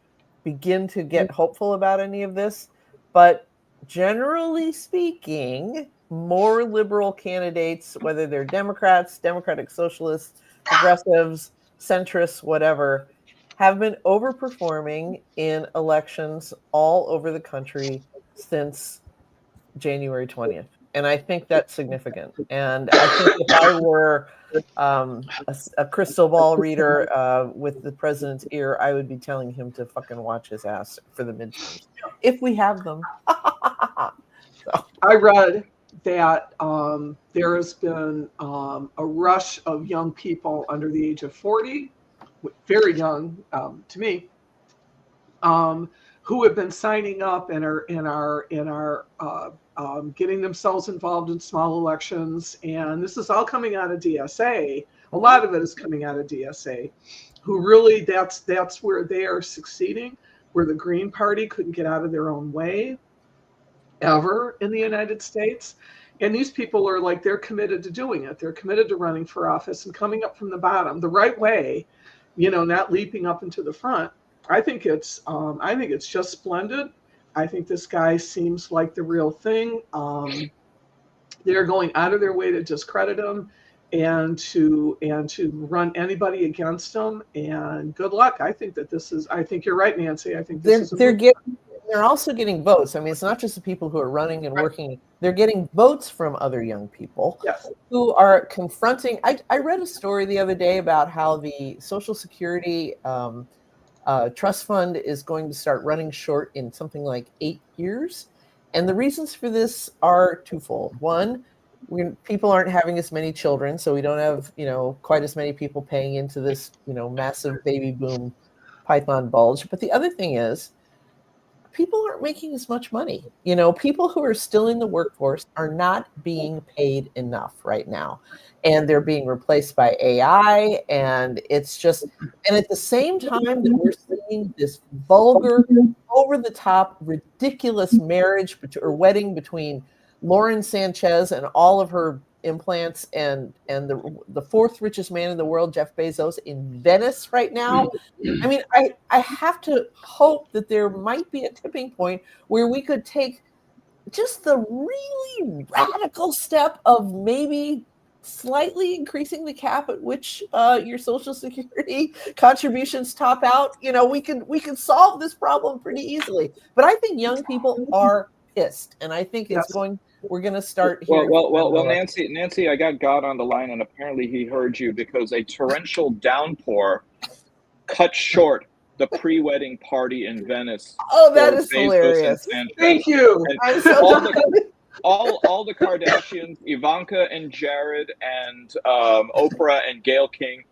begin to get hopeful about any of this. But generally speaking, more liberal candidates, whether they're Democrats, Democratic Socialists, progressives, centrists, whatever, have been overperforming in elections all over the country since January 20th. And I think that's significant. And I think if I were a crystal ball reader with the president's ear, I would be telling him to fucking watch his ass for the midterms, if we have them. So. I read that there has been a rush of young people under the age of 40, very young to me, who have been signing up and are getting themselves involved in small elections. And this is all coming out of DSA. A lot of it is coming out of DSA, who really, that's where they are succeeding, where the Green Party couldn't get out of their own way ever in the United States. And these people are like, they're committed to doing it. They're committed to running for office and coming up from the bottom the right way, not leaping up into the front. I think it's just splendid. I think this guy seems like the real thing. They're going out of their way to discredit him and to run anybody against him. And good luck. I think you're right, Nancy. I think they're also getting votes. I mean, it's not just the people who are running and working. They're getting votes from other young people who are confronting. I read a story the other day about how the Social Security trust fund is going to start running short in something like 8 years. And the reasons for this are twofold. One, people aren't having as many children, so we don't have, quite as many people paying into this, massive baby boom python bulge. But the other thing is, people aren't making as much money. People who are still in the workforce are not being paid enough right now. And they're being replaced by AI. And it's just, and at the same time that we're seeing this vulgar, over the top, ridiculous marriage or wedding between Lauren Sanchez and all of her implants and the fourth richest man in the world, Jeff Bezos, in Venice right now. I mean, I have to hope that there might be a tipping point where we could take just the really radical step of maybe slightly increasing the cap at which your Social Security contributions top out, we can solve this problem pretty easily. But I think young people are pissed, and I think we're going to start hearing. Well, Nancy, I got God on the line, and apparently he heard you, because a torrential downpour cut short the pre-wedding party in Venice. Oh, that is hilarious! Thank you. I'm so all the Kardashians, Ivanka and Jared and Oprah and Gayle King,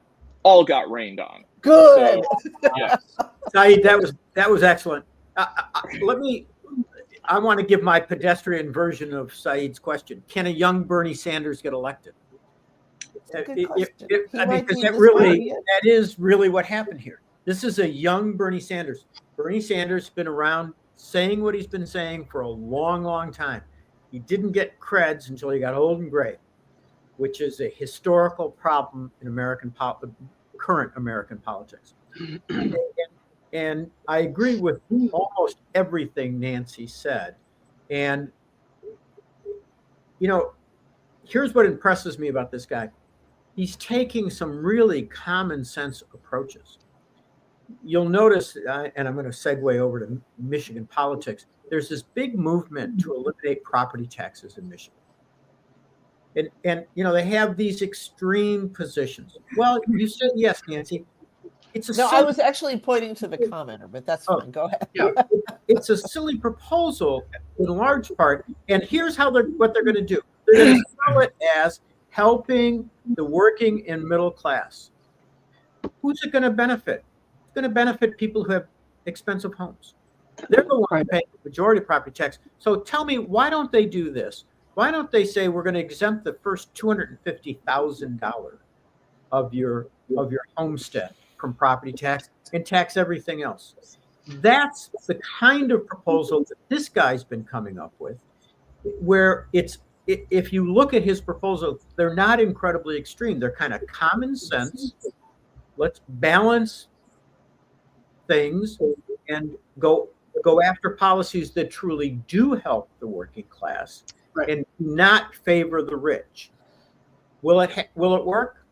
all got rained on. Good. So, yes. Saeed, that was excellent. I want to give my pedestrian version of Saeed's question. Can a young Bernie Sanders get elected? Because that is really what happened here. This is a young Bernie Sanders. Bernie Sanders has been around saying what he's been saying for a long, long time. He didn't get creds until he got old and gray, which is a historical problem in current American politics. And I agree with almost everything Nancy said. And, here's what impresses me about this guy. He's taking some really common sense approaches. You'll notice, and I'm going to segue over to Michigan politics, there's this big movement to eliminate property taxes in Michigan. And they have these extreme positions. Well, you said yes, Nancy. I was actually pointing to the commenter, but that's fine. Go ahead. Yeah, it's a silly proposal in large part. And here's what they're going to do. They're going to sell it as helping the working and middle class. Who's it going to benefit? It's going to benefit people who have expensive homes. They're the ones paying the majority of property tax. So tell me, why don't they do this? Why don't they say we're going to exempt the first $250,000 of your homestead from property tax and tax everything else? That's the kind of proposal that this guy's been coming up with, where if you look at his proposals, they're not incredibly extreme. They're kind of common sense. Let's balance things and go after policies that truly do help the working class and not favor the rich. Will it work?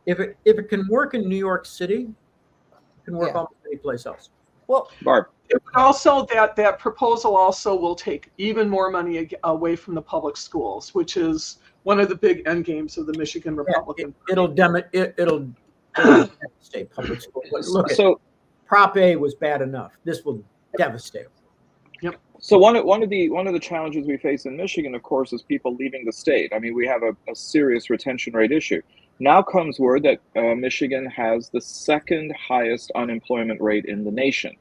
If it can work in New York City, it can work almost any place else. Well, Barb. It would also that proposal also will take even more money away from the public schools, which is one of the big end games of the Michigan Republican. It'll devastate public schools. Look, Prop A was bad enough. This will devastate. Yep. So one of the challenges we face in Michigan, of course, is people leaving the state. I mean, we have a serious retention rate issue. Now comes word that Michigan has the second highest unemployment rate in the nation.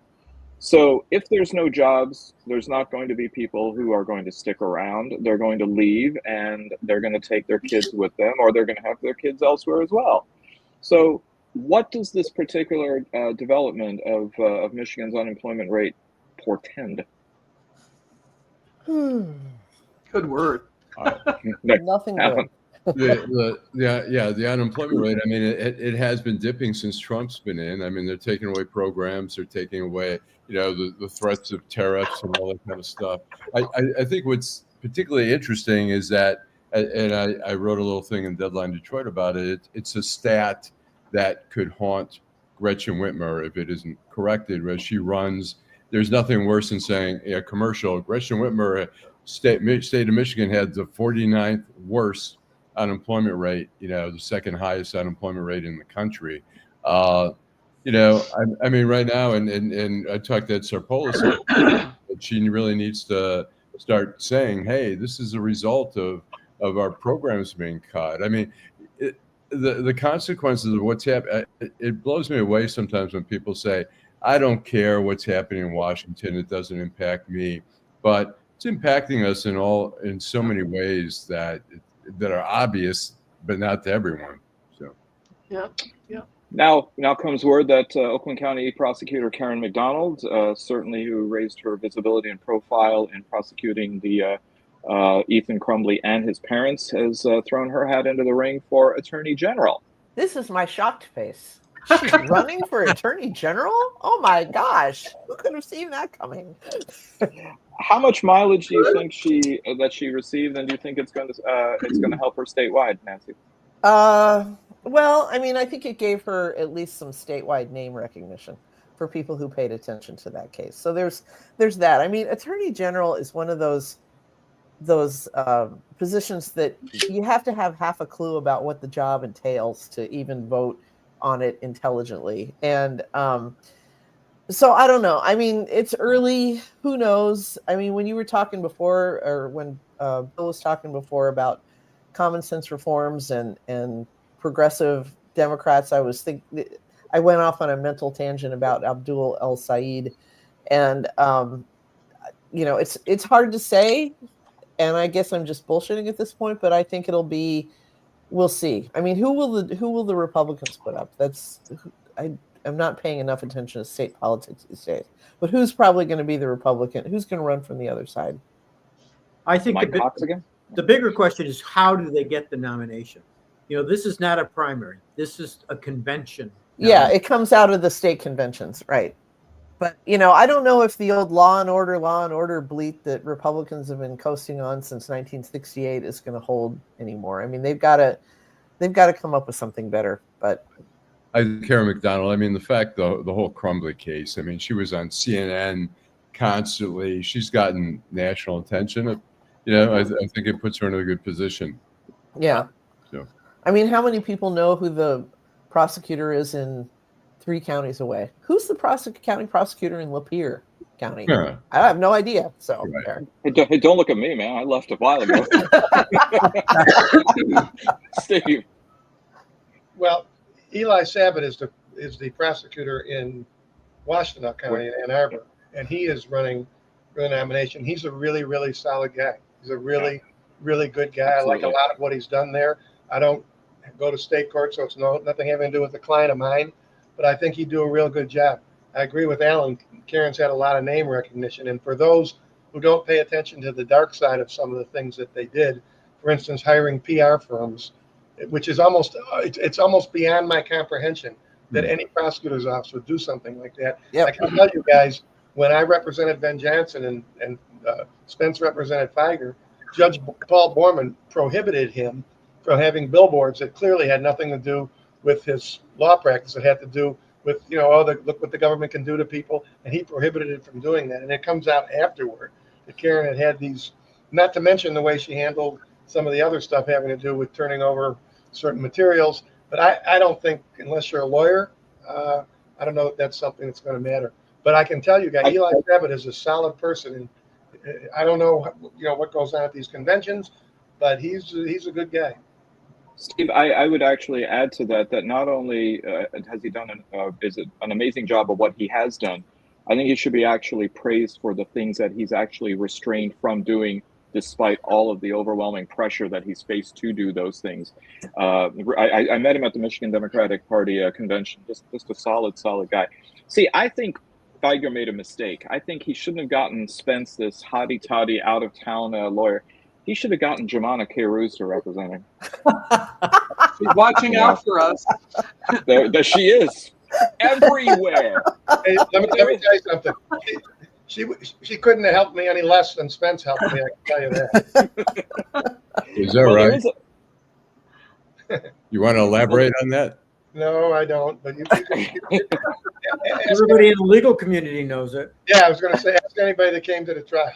So if there's no jobs, there's not going to be people who are going to stick around. They're going to leave, and they're going to take their kids with them, or they're going to have their kids elsewhere as well. So what does this particular development of Michigan's unemployment rate portend? Good word. Nothing good. The unemployment rate, I mean, it has been dipping since Trump's been in. I mean, they're taking away programs, they're taking away, the threats of tariffs and all that kind of stuff. I think what's particularly interesting is that, and I wrote a little thing in Deadline Detroit about it, it's a stat that could haunt Gretchen Whitmer if it isn't corrected. As she runs, there's nothing worse than saying a commercial. Gretchen Whitmer, state of Michigan, had the 49th worst unemployment rate, the second highest unemployment rate in the country. I mean, right now, and I talked to Ed Sarpolis, that she really needs to start saying, hey, this is a result of our programs being cut. I mean, the consequences of what's happening, it blows me away sometimes when people say, I don't care what's happening in Washington, it doesn't impact me. But it's impacting us in so many ways that are obvious, but not to everyone. So, yeah. Now comes word that Oakland County Prosecutor Karen McDonald, certainly who raised her visibility and profile in prosecuting the Ethan Crumbley and his parents, has thrown her hat into the ring for Attorney General. This is my shocked face. She's running for attorney general? Oh my gosh. Who could have seen that coming? How much mileage do you think she received, and do you think it's going to help her statewide, Nancy? Well, I mean, I think it gave her at least some statewide name recognition for people who paid attention to that case. So there's that. I mean, attorney general is one of those positions that you have to have half a clue about what the job entails to even vote on it intelligently. And so I don't know. I mean, it's early. Who knows? I mean, when you were talking before, or when Bill was talking before about common sense reforms and progressive Democrats, I went off on a mental tangent about Abdul El Saeed, and it's hard to say, and I guess I'm just bullshitting at this point, but I think we'll see. I mean, who will the Republicans put up? I'm not paying enough attention to state politics these days, but who's probably going to be the Republican? Who's going to run from the other side? I think Mike Cox again? The bigger question is, how do they get the nomination? This is not a primary. This is a convention. Yeah, it comes out of the state conventions, right? But I don't know if the old law and order bleat that Republicans have been coasting on since 1968 is going to hold anymore. I mean, they've got to come up with something better. But Karen McDonald, I mean, the whole Crumbly case. I mean, she was on CNN constantly. She's gotten national attention. I think it puts her in a good position. Yeah. So, I mean, how many people know who the prosecutor is in 3 counties away? Who's the county prosecutor in Lapeer County? Yeah. I have no idea. So, right. Hey, don't look at me, man. I left a while ago. Steve. Well, Eli Sabbath is the prosecutor in Washtenaw County in Ann Arbor, and he is running for the nomination. He's a really, really solid guy. He's a really, really good guy. Absolutely. I like a lot of what he's done there. I don't go to state court, so it's nothing having to do with a client of mine, but I think he'd do a real good job. I agree with Alan. Karen's had a lot of name recognition, and for those who don't pay attention to the dark side of some of the things that they did, for instance, hiring PR firms, which is almost beyond my comprehension that any prosecutor's office would do something like that. Yep. I can tell you guys, when I represented Ben Johnson and Spence represented Feiger, Judge Paul Borman prohibited him from having billboards that clearly had nothing to do with his law practice. It had to do with, look what the government can do to people, and he prohibited it from doing that. And it comes out afterward that Karen had these, not to mention the way she handled some of the other stuff having to do with turning over certain materials. But I don't think, unless you're a lawyer, I don't know if that's something that's going to matter. But I can tell you guys, Eli Sabbath is a solid person, and I don't know, what goes on at these conventions, but he's a good guy. Steve, I would actually add to that not only has he done an amazing job of what he has done, I think he should be actually praised for the things that he's actually restrained from doing, despite all of the overwhelming pressure that he's faced to do those things. I met him at the Michigan Democratic Party convention, just a solid guy. See, I think Feiger made a mistake. I think he shouldn't have gotten Spence, this hotty-toddy, out-of-town lawyer. He should have gotten Jemana Carews to represent him. She's watching out for us. There she is. Everywhere. Hey, let me tell you something. She couldn't have helped me any less than Spence helped me, I can tell you that. Is that right? You want to elaborate on that? No, I don't. But everybody in the legal community knows it. Yeah, I was going to say, ask anybody that came to the trial.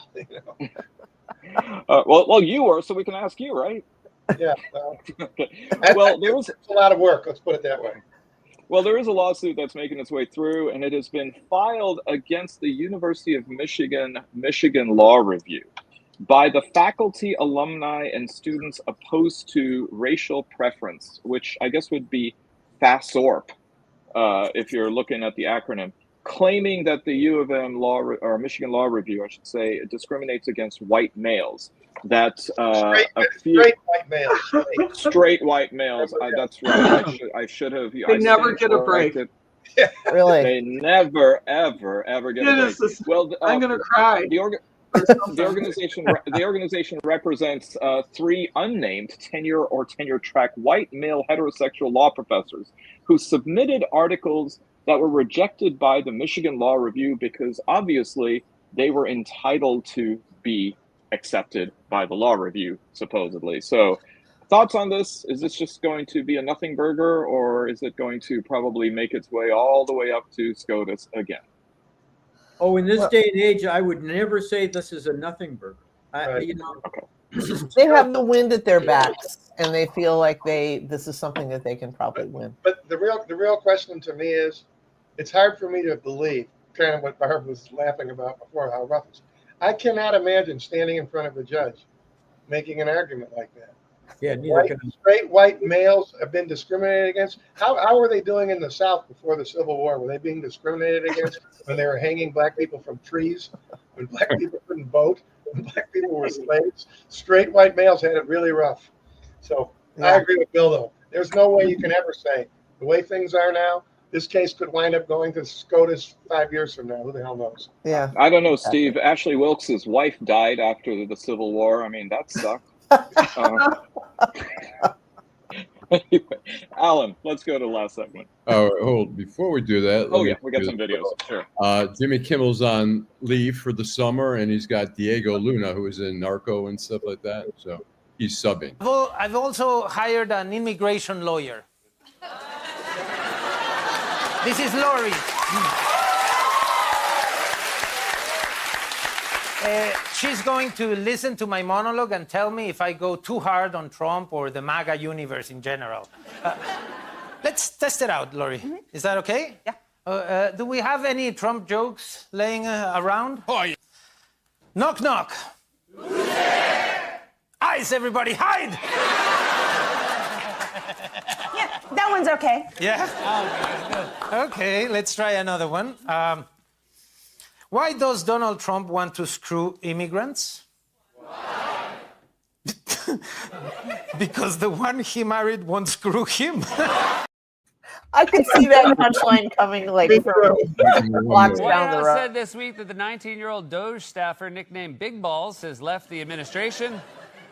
Well, you were, so we can ask you, right? Yeah. Well, there was a lot of work. Let's put it that way. Well, there is a lawsuit that's making its way through, and it has been filed against the University of Michigan Law Review by the faculty, alumni, and students opposed to racial preference, which I guess would be FASORP, if you're looking at the acronym, claiming that the U of M law, or Michigan Law Review, I should say, discriminates against white males. That straight white males. Straight white males. That's right. I should have. They never get a break. Really? They never, ever get a break. I'm going to cry. The organization represents 3 unnamed tenure or tenure-track white male heterosexual law professors who submitted articles that were rejected by the Michigan Law Review because obviously they were entitled to be accepted by the Law Review, supposedly. So, thoughts on this? Is this just going to be a nothing burger, or is it going to probably make its way all the way up to SCOTUS again? Oh, in this day and age, I would never say this is a nothing burger. Okay. They have the wind at their backs, and they feel like this is something that they can probably win. But the real question to me is, it's hard for me to believe, kind of what Barb was laughing about before, how rough it is. I cannot imagine standing in front of a judge making an argument like that. Yeah, neither straight white males have been discriminated against. How were they doing in the South before the Civil War? Were they being discriminated against when they were hanging black people from trees, when black people couldn't vote, when black people were slaves? Straight white males had it really rough. So I agree with Bill, though. There's no way you can ever say, the way things are now, this case could wind up going to SCOTUS 5 years from now. Who the hell knows? Yeah. I don't know, Steve. Ashley Wilkes' wife died after the Civil War. I mean, that sucked. Anyway, Alan, let's go to the last segment. Before we do that. We got some videos. Sure. Jimmy Kimmel's on leave for the summer, and he's got Diego Luna, who is in Narco and stuff like that. So he's subbing. I've also hired an immigration lawyer. This is Lori. She's going to listen to my monologue and tell me if I go too hard on Trump or the MAGA universe in general. Let's test it out, Lori. Mm-hmm. Is that okay? Yeah. Do we have any Trump jokes laying around? Oh, yeah. Knock, knock. Eyes, everybody, hide! Yeah, that one's okay. Yeah? Okay, let's try another one. Why does Donald Trump want to screw immigrants? Why? Because the one he married won't screw him. I could see that punchline coming like from blocks down the road. Said this week that the 19-year-old Doge staffer nicknamed Big Balls has left the administration.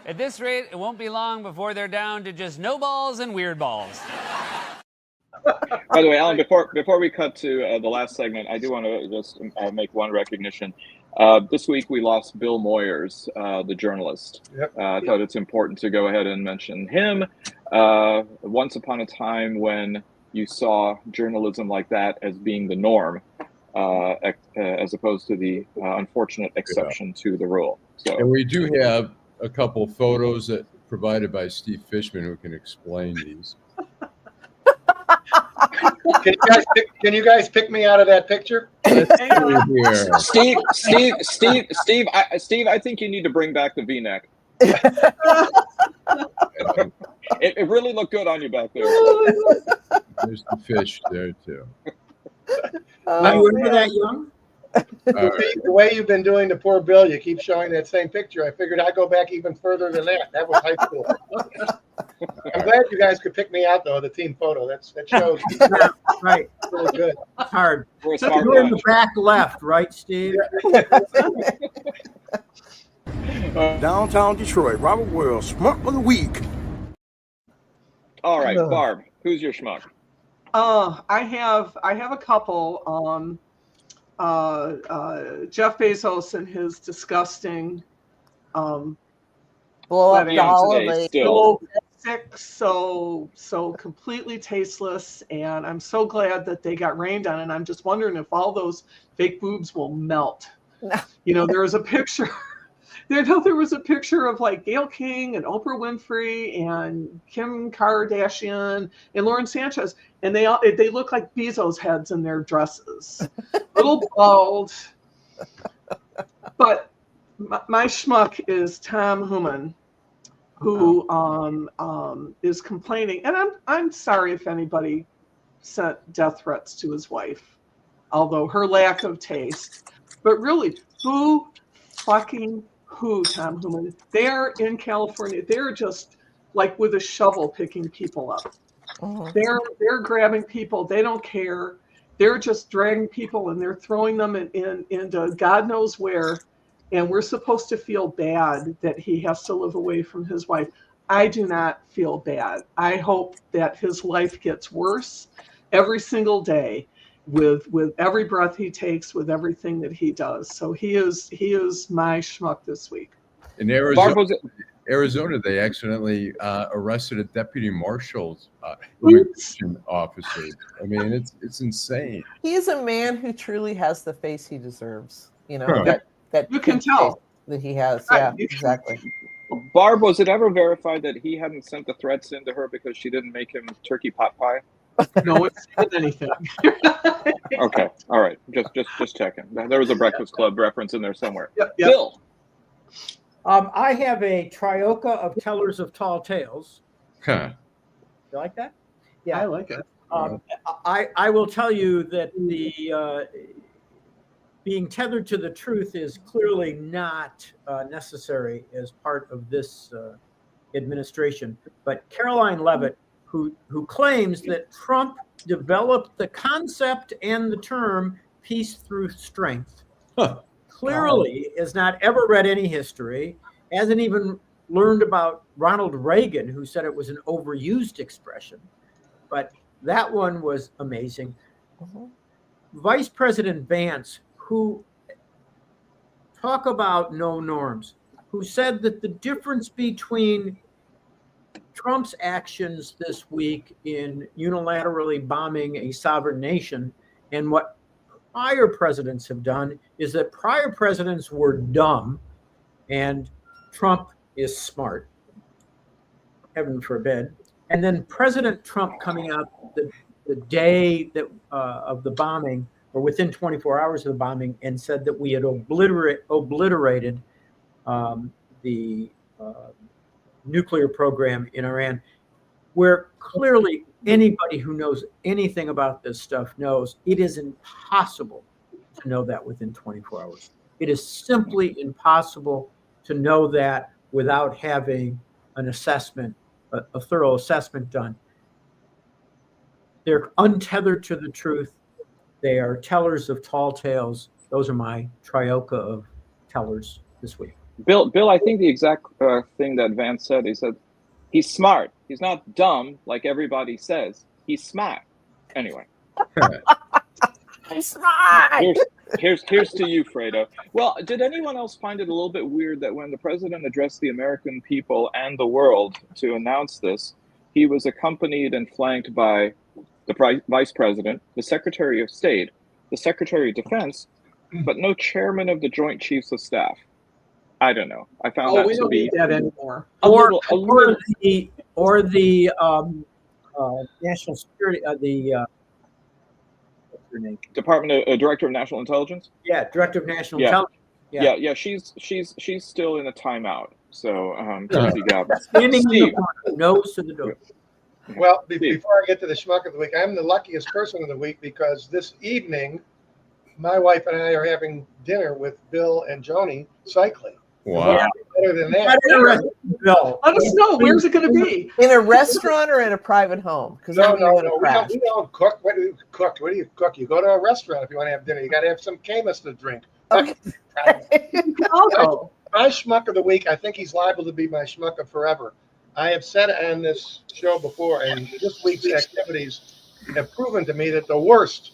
At this rate, it won't be long before they're down to just no balls and weird balls. By the way, Alan, before we cut to the last segment, I do want to just make one recognition. This week we lost Bill Moyers, the journalist. Yep. I thought it's important to go ahead and mention him. Once upon a time when you saw journalism like that as being the norm, as opposed to the unfortunate exception to the rule. So, and we do have a couple photos that provided by Steve Fishman who can explain these. Can you guys pick me out of that picture? Steve, I think you need to bring back the V-neck. It really looked good on you back there. There's the fish there too. Are you into that young? The way you've been doing to poor Bill, you keep showing that same picture. I figured I'd go back even further than that. That was high school. I'm glad you guys could pick me out, though, the team photo. That shows. Right. Really good. It's hard. You're in the back left, right, Steve? Downtown Detroit, Robert World, Schmuck of the Week. All right, Barb, who's your schmuck? I have a couple. Jeff Bezos and his disgusting blow up doll so completely tasteless, and I'm so glad that they got rained on, and I'm just wondering if all those fake boobs will melt. You know, there was a picture there was a picture of like Gayle King and Oprah Winfrey and Kim Kardashian and Lauren Sanchez, and they look like Bezos heads in their dresses, little bald. But my schmuck is Tom Hooman, who is complaining, and I'm sorry if anybody sent death threats to his wife, although her lack of taste. But really, who Tom Hooman? They're in California. They're just like with a shovel picking people up. They're grabbing people. They don't care. They're just dragging people and they're throwing them into God knows where. and we're supposed to feel bad that he has to live away from his wife. I do not feel bad. I hope that his life gets worse every single day with every breath he takes, with everything that he does. So he is my schmuck this week. In Arizona, they accidentally arrested a deputy marshal's immigration officer. I mean, it's insane. He is a man who truly has the face he deserves. You know, Huh. that you can tell that he has. Yeah, exactly. Barb, was it ever verified that he hadn't sent the threats into her because she didn't make him turkey pot pie? No one said anything. Okay, all right, just checking. There was a Breakfast Club reference in there somewhere. Yep. Bill. I have a trioca of tellers of tall tales. Huh. You like that? Yeah, I like it. I will tell you that the being tethered to the truth is clearly not necessary as part of this administration. But Caroline Leavitt, who claims that Trump developed the concept and the term peace through strength, clearly has not ever read any history, hasn't even learned about Ronald Reagan, who said it was an overused expression. But that one was amazing. Vice President Vance, who talk about no norms, who said that the difference between Trump's actions this week in unilaterally bombing a sovereign nation and what prior presidents have done is that prior presidents were dumb and Trump is smart. Heaven forbid. And then President Trump coming out the day that of the bombing, or within 24 hours of the bombing, and said that we had obliterated the nuclear program in Iran, where clearly anybody who knows anything about this stuff knows it is impossible to know that within 24 hours. It is simply impossible to know that without having an assessment, a thorough assessment done. They're untethered to the truth. They are tellers of tall tales. Those are my trioca of tellers this week. Bill, I think the exact thing that Vance said, he said, he's smart. He's not dumb like everybody says. He's smart. Anyway. I'm smart. Here's to you, Fredo. Well, did anyone else find it a little bit weird that when the president addressed the American people and the world to announce this, he was accompanied and flanked by the vice president, the secretary of state, the secretary of defense, but no chairman of the Joint Chiefs of Staff? I don't know. I found that we to don't be need that anymore. Or the national security, what's her name? Director of National Intelligence. Yeah, Director of National Intelligence. Yeah. She's still in a timeout. So Tulsi Gabbard. Standing in the corner, nose to the door. Well, before I get to the schmuck of the week, I'm the luckiest person of the week because this evening, my wife and I are having dinner with Bill and Joni Seikaly. Wow. Yeah, better than that. Bill, let us know. Where's it going to be? In a restaurant or in a private home? No. We don't cook. What do you cook? What do you cook? You go to a restaurant if you want to have dinner. You got to have some Camus to drink. Okay. My schmuck of the week, I think he's liable to be my schmuck of forever. I have said on this show before, and this week's activities have proven to me that the worst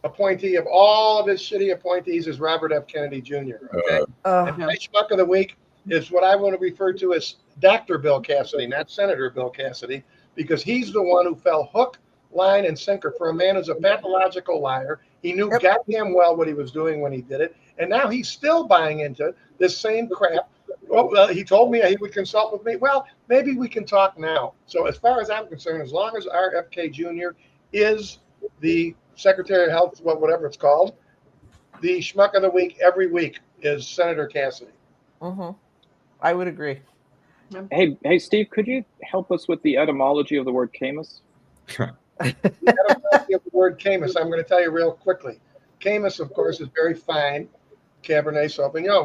appointee of all of his shitty appointees is Robert F. Kennedy Jr. Okay? And my schmuck of the week is what I want to refer to as Dr. Bill Cassidy, not Senator Bill Cassidy, because he's the one who fell hook, line, and sinker for a man who's a pathological liar. He knew goddamn well what he was doing when he did it, and now he's still buying into this same crap. Oh, well, he told me he would consult with me. Well, maybe we can talk now. So as far as I'm concerned, as long as RFK Jr. is the Secretary of Health, whatever it's called, the schmuck of the week every week is Senator Cassidy. I would agree. Hey, Steve, could you help us with the etymology of the word Camus? The etymology of the word Camus, I'm going to tell you real quickly. Camus, of course, is very fine Cabernet Sauvignon.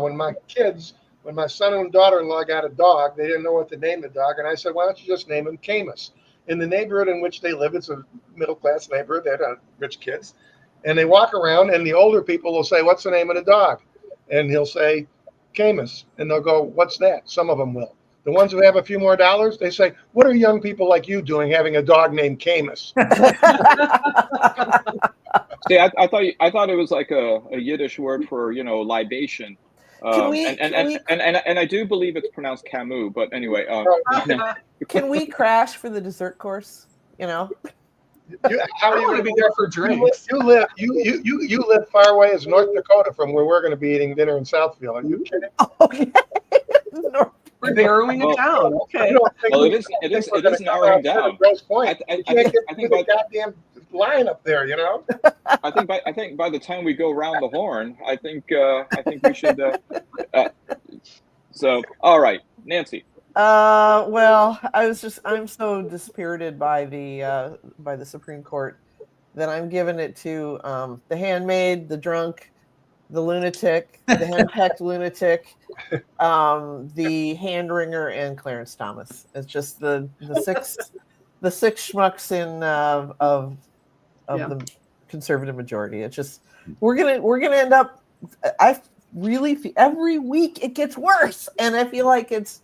When my son and daughter-in-law got a dog, they didn't know what to name the dog, and I said, why don't you just name him Camus? In the neighborhood in which they live, it's a middle-class neighborhood. They're not rich kids. And they walk around, and the older people will say, what's the name of the dog? And he'll say, Camus, and they'll go, what's that? Some of them will. The ones who have a few more dollars, they say, what are young people like you doing having a dog named Camus? See, I thought it was like a Yiddish word for, libation. And I do believe it's pronounced Camus, but anyway. Can we crash for the dessert course? How I want to be there for drinks. You live far away as North Dakota from where we're going to be eating dinner in Southfield. Are you kidding? Okay. We're narrowing it down. Okay. Well, it is narrowing down. I can't get the goddamn line up there. I think by the time we go around the horn, I think we should. So, all right, Nancy. Well, I'm so dispirited by the Supreme Court that I'm giving it to the handmaid, the drunk, the lunatic, the henpecked lunatic, the hand wringer, and Clarence Thomas. It's just the six schmucks of the conservative majority. It's just we're gonna end up. I really feel every week it gets worse, and I feel like it's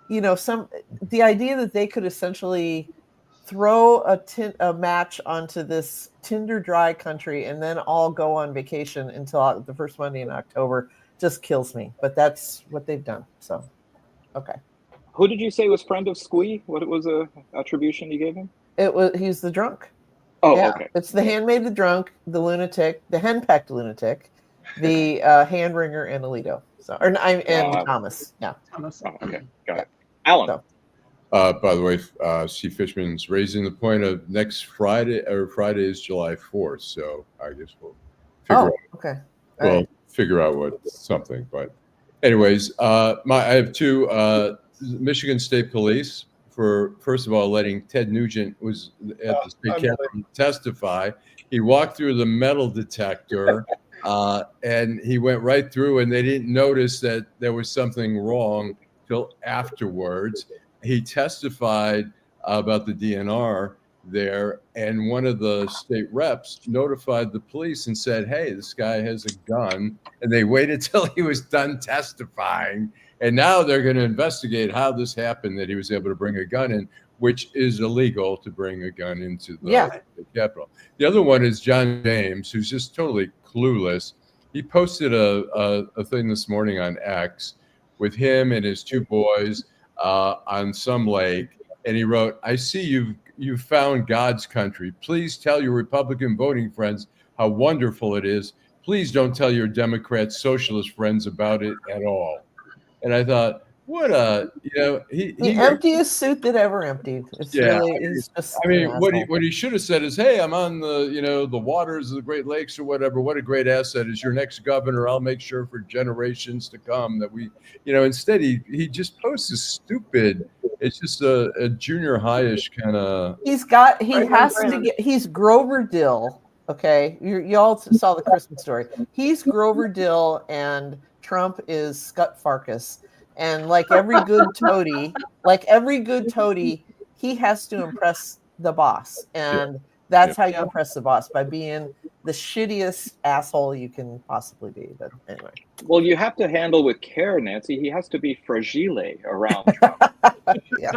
the idea that they could essentially throw a match onto this tinder dry country and then all go on vacation until the first Monday in October just kills me. But that's what they've done. So, okay. Who did you say was friend of Squee? What was a attribution you gave him? He's the drunk. Oh, yeah. Okay. It's the handmaid, the drunk, the lunatic, the henpecked lunatic, the hand wringer, and Alito. So, Thomas. Yeah. Thomas. Oh, okay, got it. Allan. So. By the way, Steve Fishman's raising the point of next Friday, or Friday is July 4th. So I guess we'll figure out what something. But anyways, I have two. Michigan State Police for, first of all, letting Ted Nugent was at the state capitol testify. He walked through the metal detector and he went right through, and they didn't notice that there was something wrong till afterwards. He testified about the DNR there, and one of the state reps notified the police and said, hey, this guy has a gun, and they waited till he was done testifying, and now they're going to investigate how this happened, that he was able to bring a gun in, which is illegal to bring a gun into the Capitol. The other one is John James, who's just totally clueless. He posted a thing this morning on X with him and his two boys on some lake, and he wrote, I see you've found God's country. Please tell your Republican voting friends how wonderful it is. Please don't tell your Democrat socialist friends about it at all. And I thought, what the emptiest suit that ever emptied. It's just. I mean, what he should have said is, "Hey, I'm on the waters of the Great Lakes or whatever. What a great asset is your next governor. I'll make sure for generations to come that we, Instead, he just posts this stupid. It's just a junior high-ish kind of. He's Grover Dill. Okay, you all saw the Christmas Story. He's Grover Dill, and Trump is Scut Farkas. And like every good toady, he has to impress the boss. And that's how you impress the boss, by being the shittiest asshole you can possibly be. But anyway. Well, you have to handle with care, Nancy. He has to be fragile around Trump. Yeah.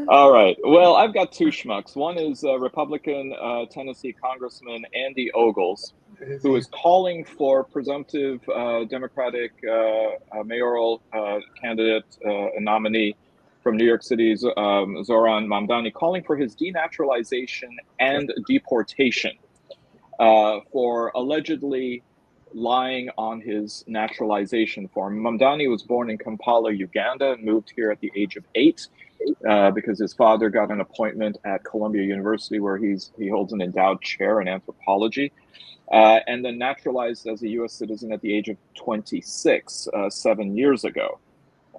All right. Well, I've got two schmucks. One is Republican Tennessee Congressman Andy Ogles, who is calling for presumptive Democratic mayoral candidate and nominee from New York City's Zohran Mamdani, calling for his denaturalization and deportation for allegedly lying on his naturalization form. Mamdani was born in Kampala, Uganda, and moved here at the age of 8 because his father got an appointment at Columbia University, where he holds an endowed chair in anthropology. And then naturalized as a U.S. citizen at the age of 26, 7 years ago.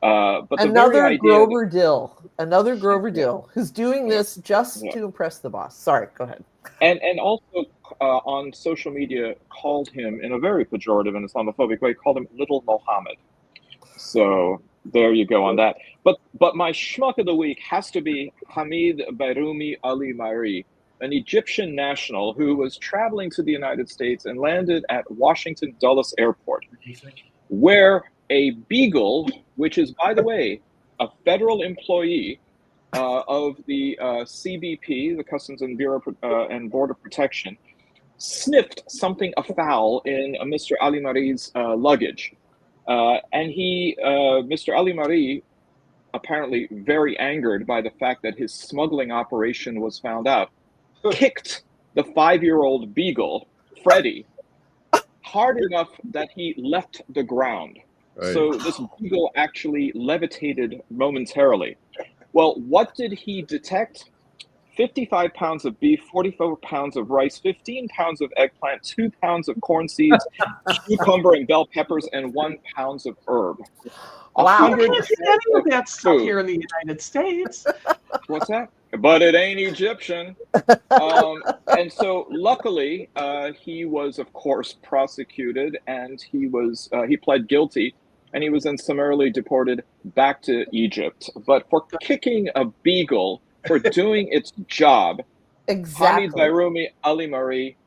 But another Grover Dill, who's doing this just to impress the boss. Sorry, go ahead. And also on social media called him, in a very pejorative and Islamophobic way, called him Little Mohammed. So there you go on that. But my schmuck of the week has to be Hamid Bayrumi Ali Mari, an Egyptian national who was traveling to the United States and landed at Washington Dulles Airport. where a beagle, which is, by the way, a federal employee of the CBP, the Customs and Border Protection, sniffed something afoul in Mr. Ali Mari's luggage. And Mr. Ali Mari, apparently very angered by the fact that his smuggling operation was found out, kicked the 5-year-old beagle, Freddie, hard enough that he left the ground. Right. So this beagle actually levitated momentarily. Well, what did he detect? 55 pounds of beef, 44 pounds of rice, 15 pounds of eggplant, 2 pounds of corn seeds, cucumber and bell peppers, and 1 pound of herb. Wow. You can't get any of that stuff here in the United States. What's that? But it ain't Egyptian. And so luckily, he was, of course, prosecuted, and he pled guilty, and he was then summarily deported back to Egypt. But for kicking a beagle, for doing its job, exactly. Hamid Bayrumi Ali Mari,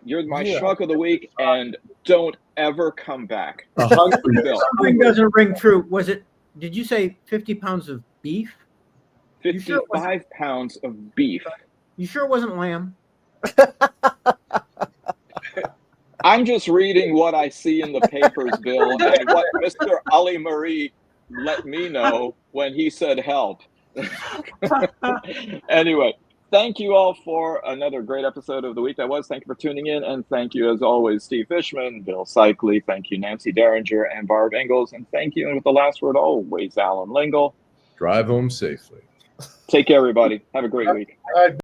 you're my schmuck of the week, and don't ever come back. Something doesn't ring true. Did you say 50 pounds of beef? 55 pounds of beef. You sure it wasn't lamb? I'm just reading what I see in the papers, Bill, and what Mr. Ali Mari let me know when he said help. Anyway, thank you all for another great episode of The Week That Was. Thank you for tuning in, and thank you, as always, Steve Fishman, Bill Seikaly. Thank you, Nancy Derringer, and Barb Ingalls. And thank you, and with the last word, always, Allan Lengel. Drive home safely. Take care, everybody. Have a great week.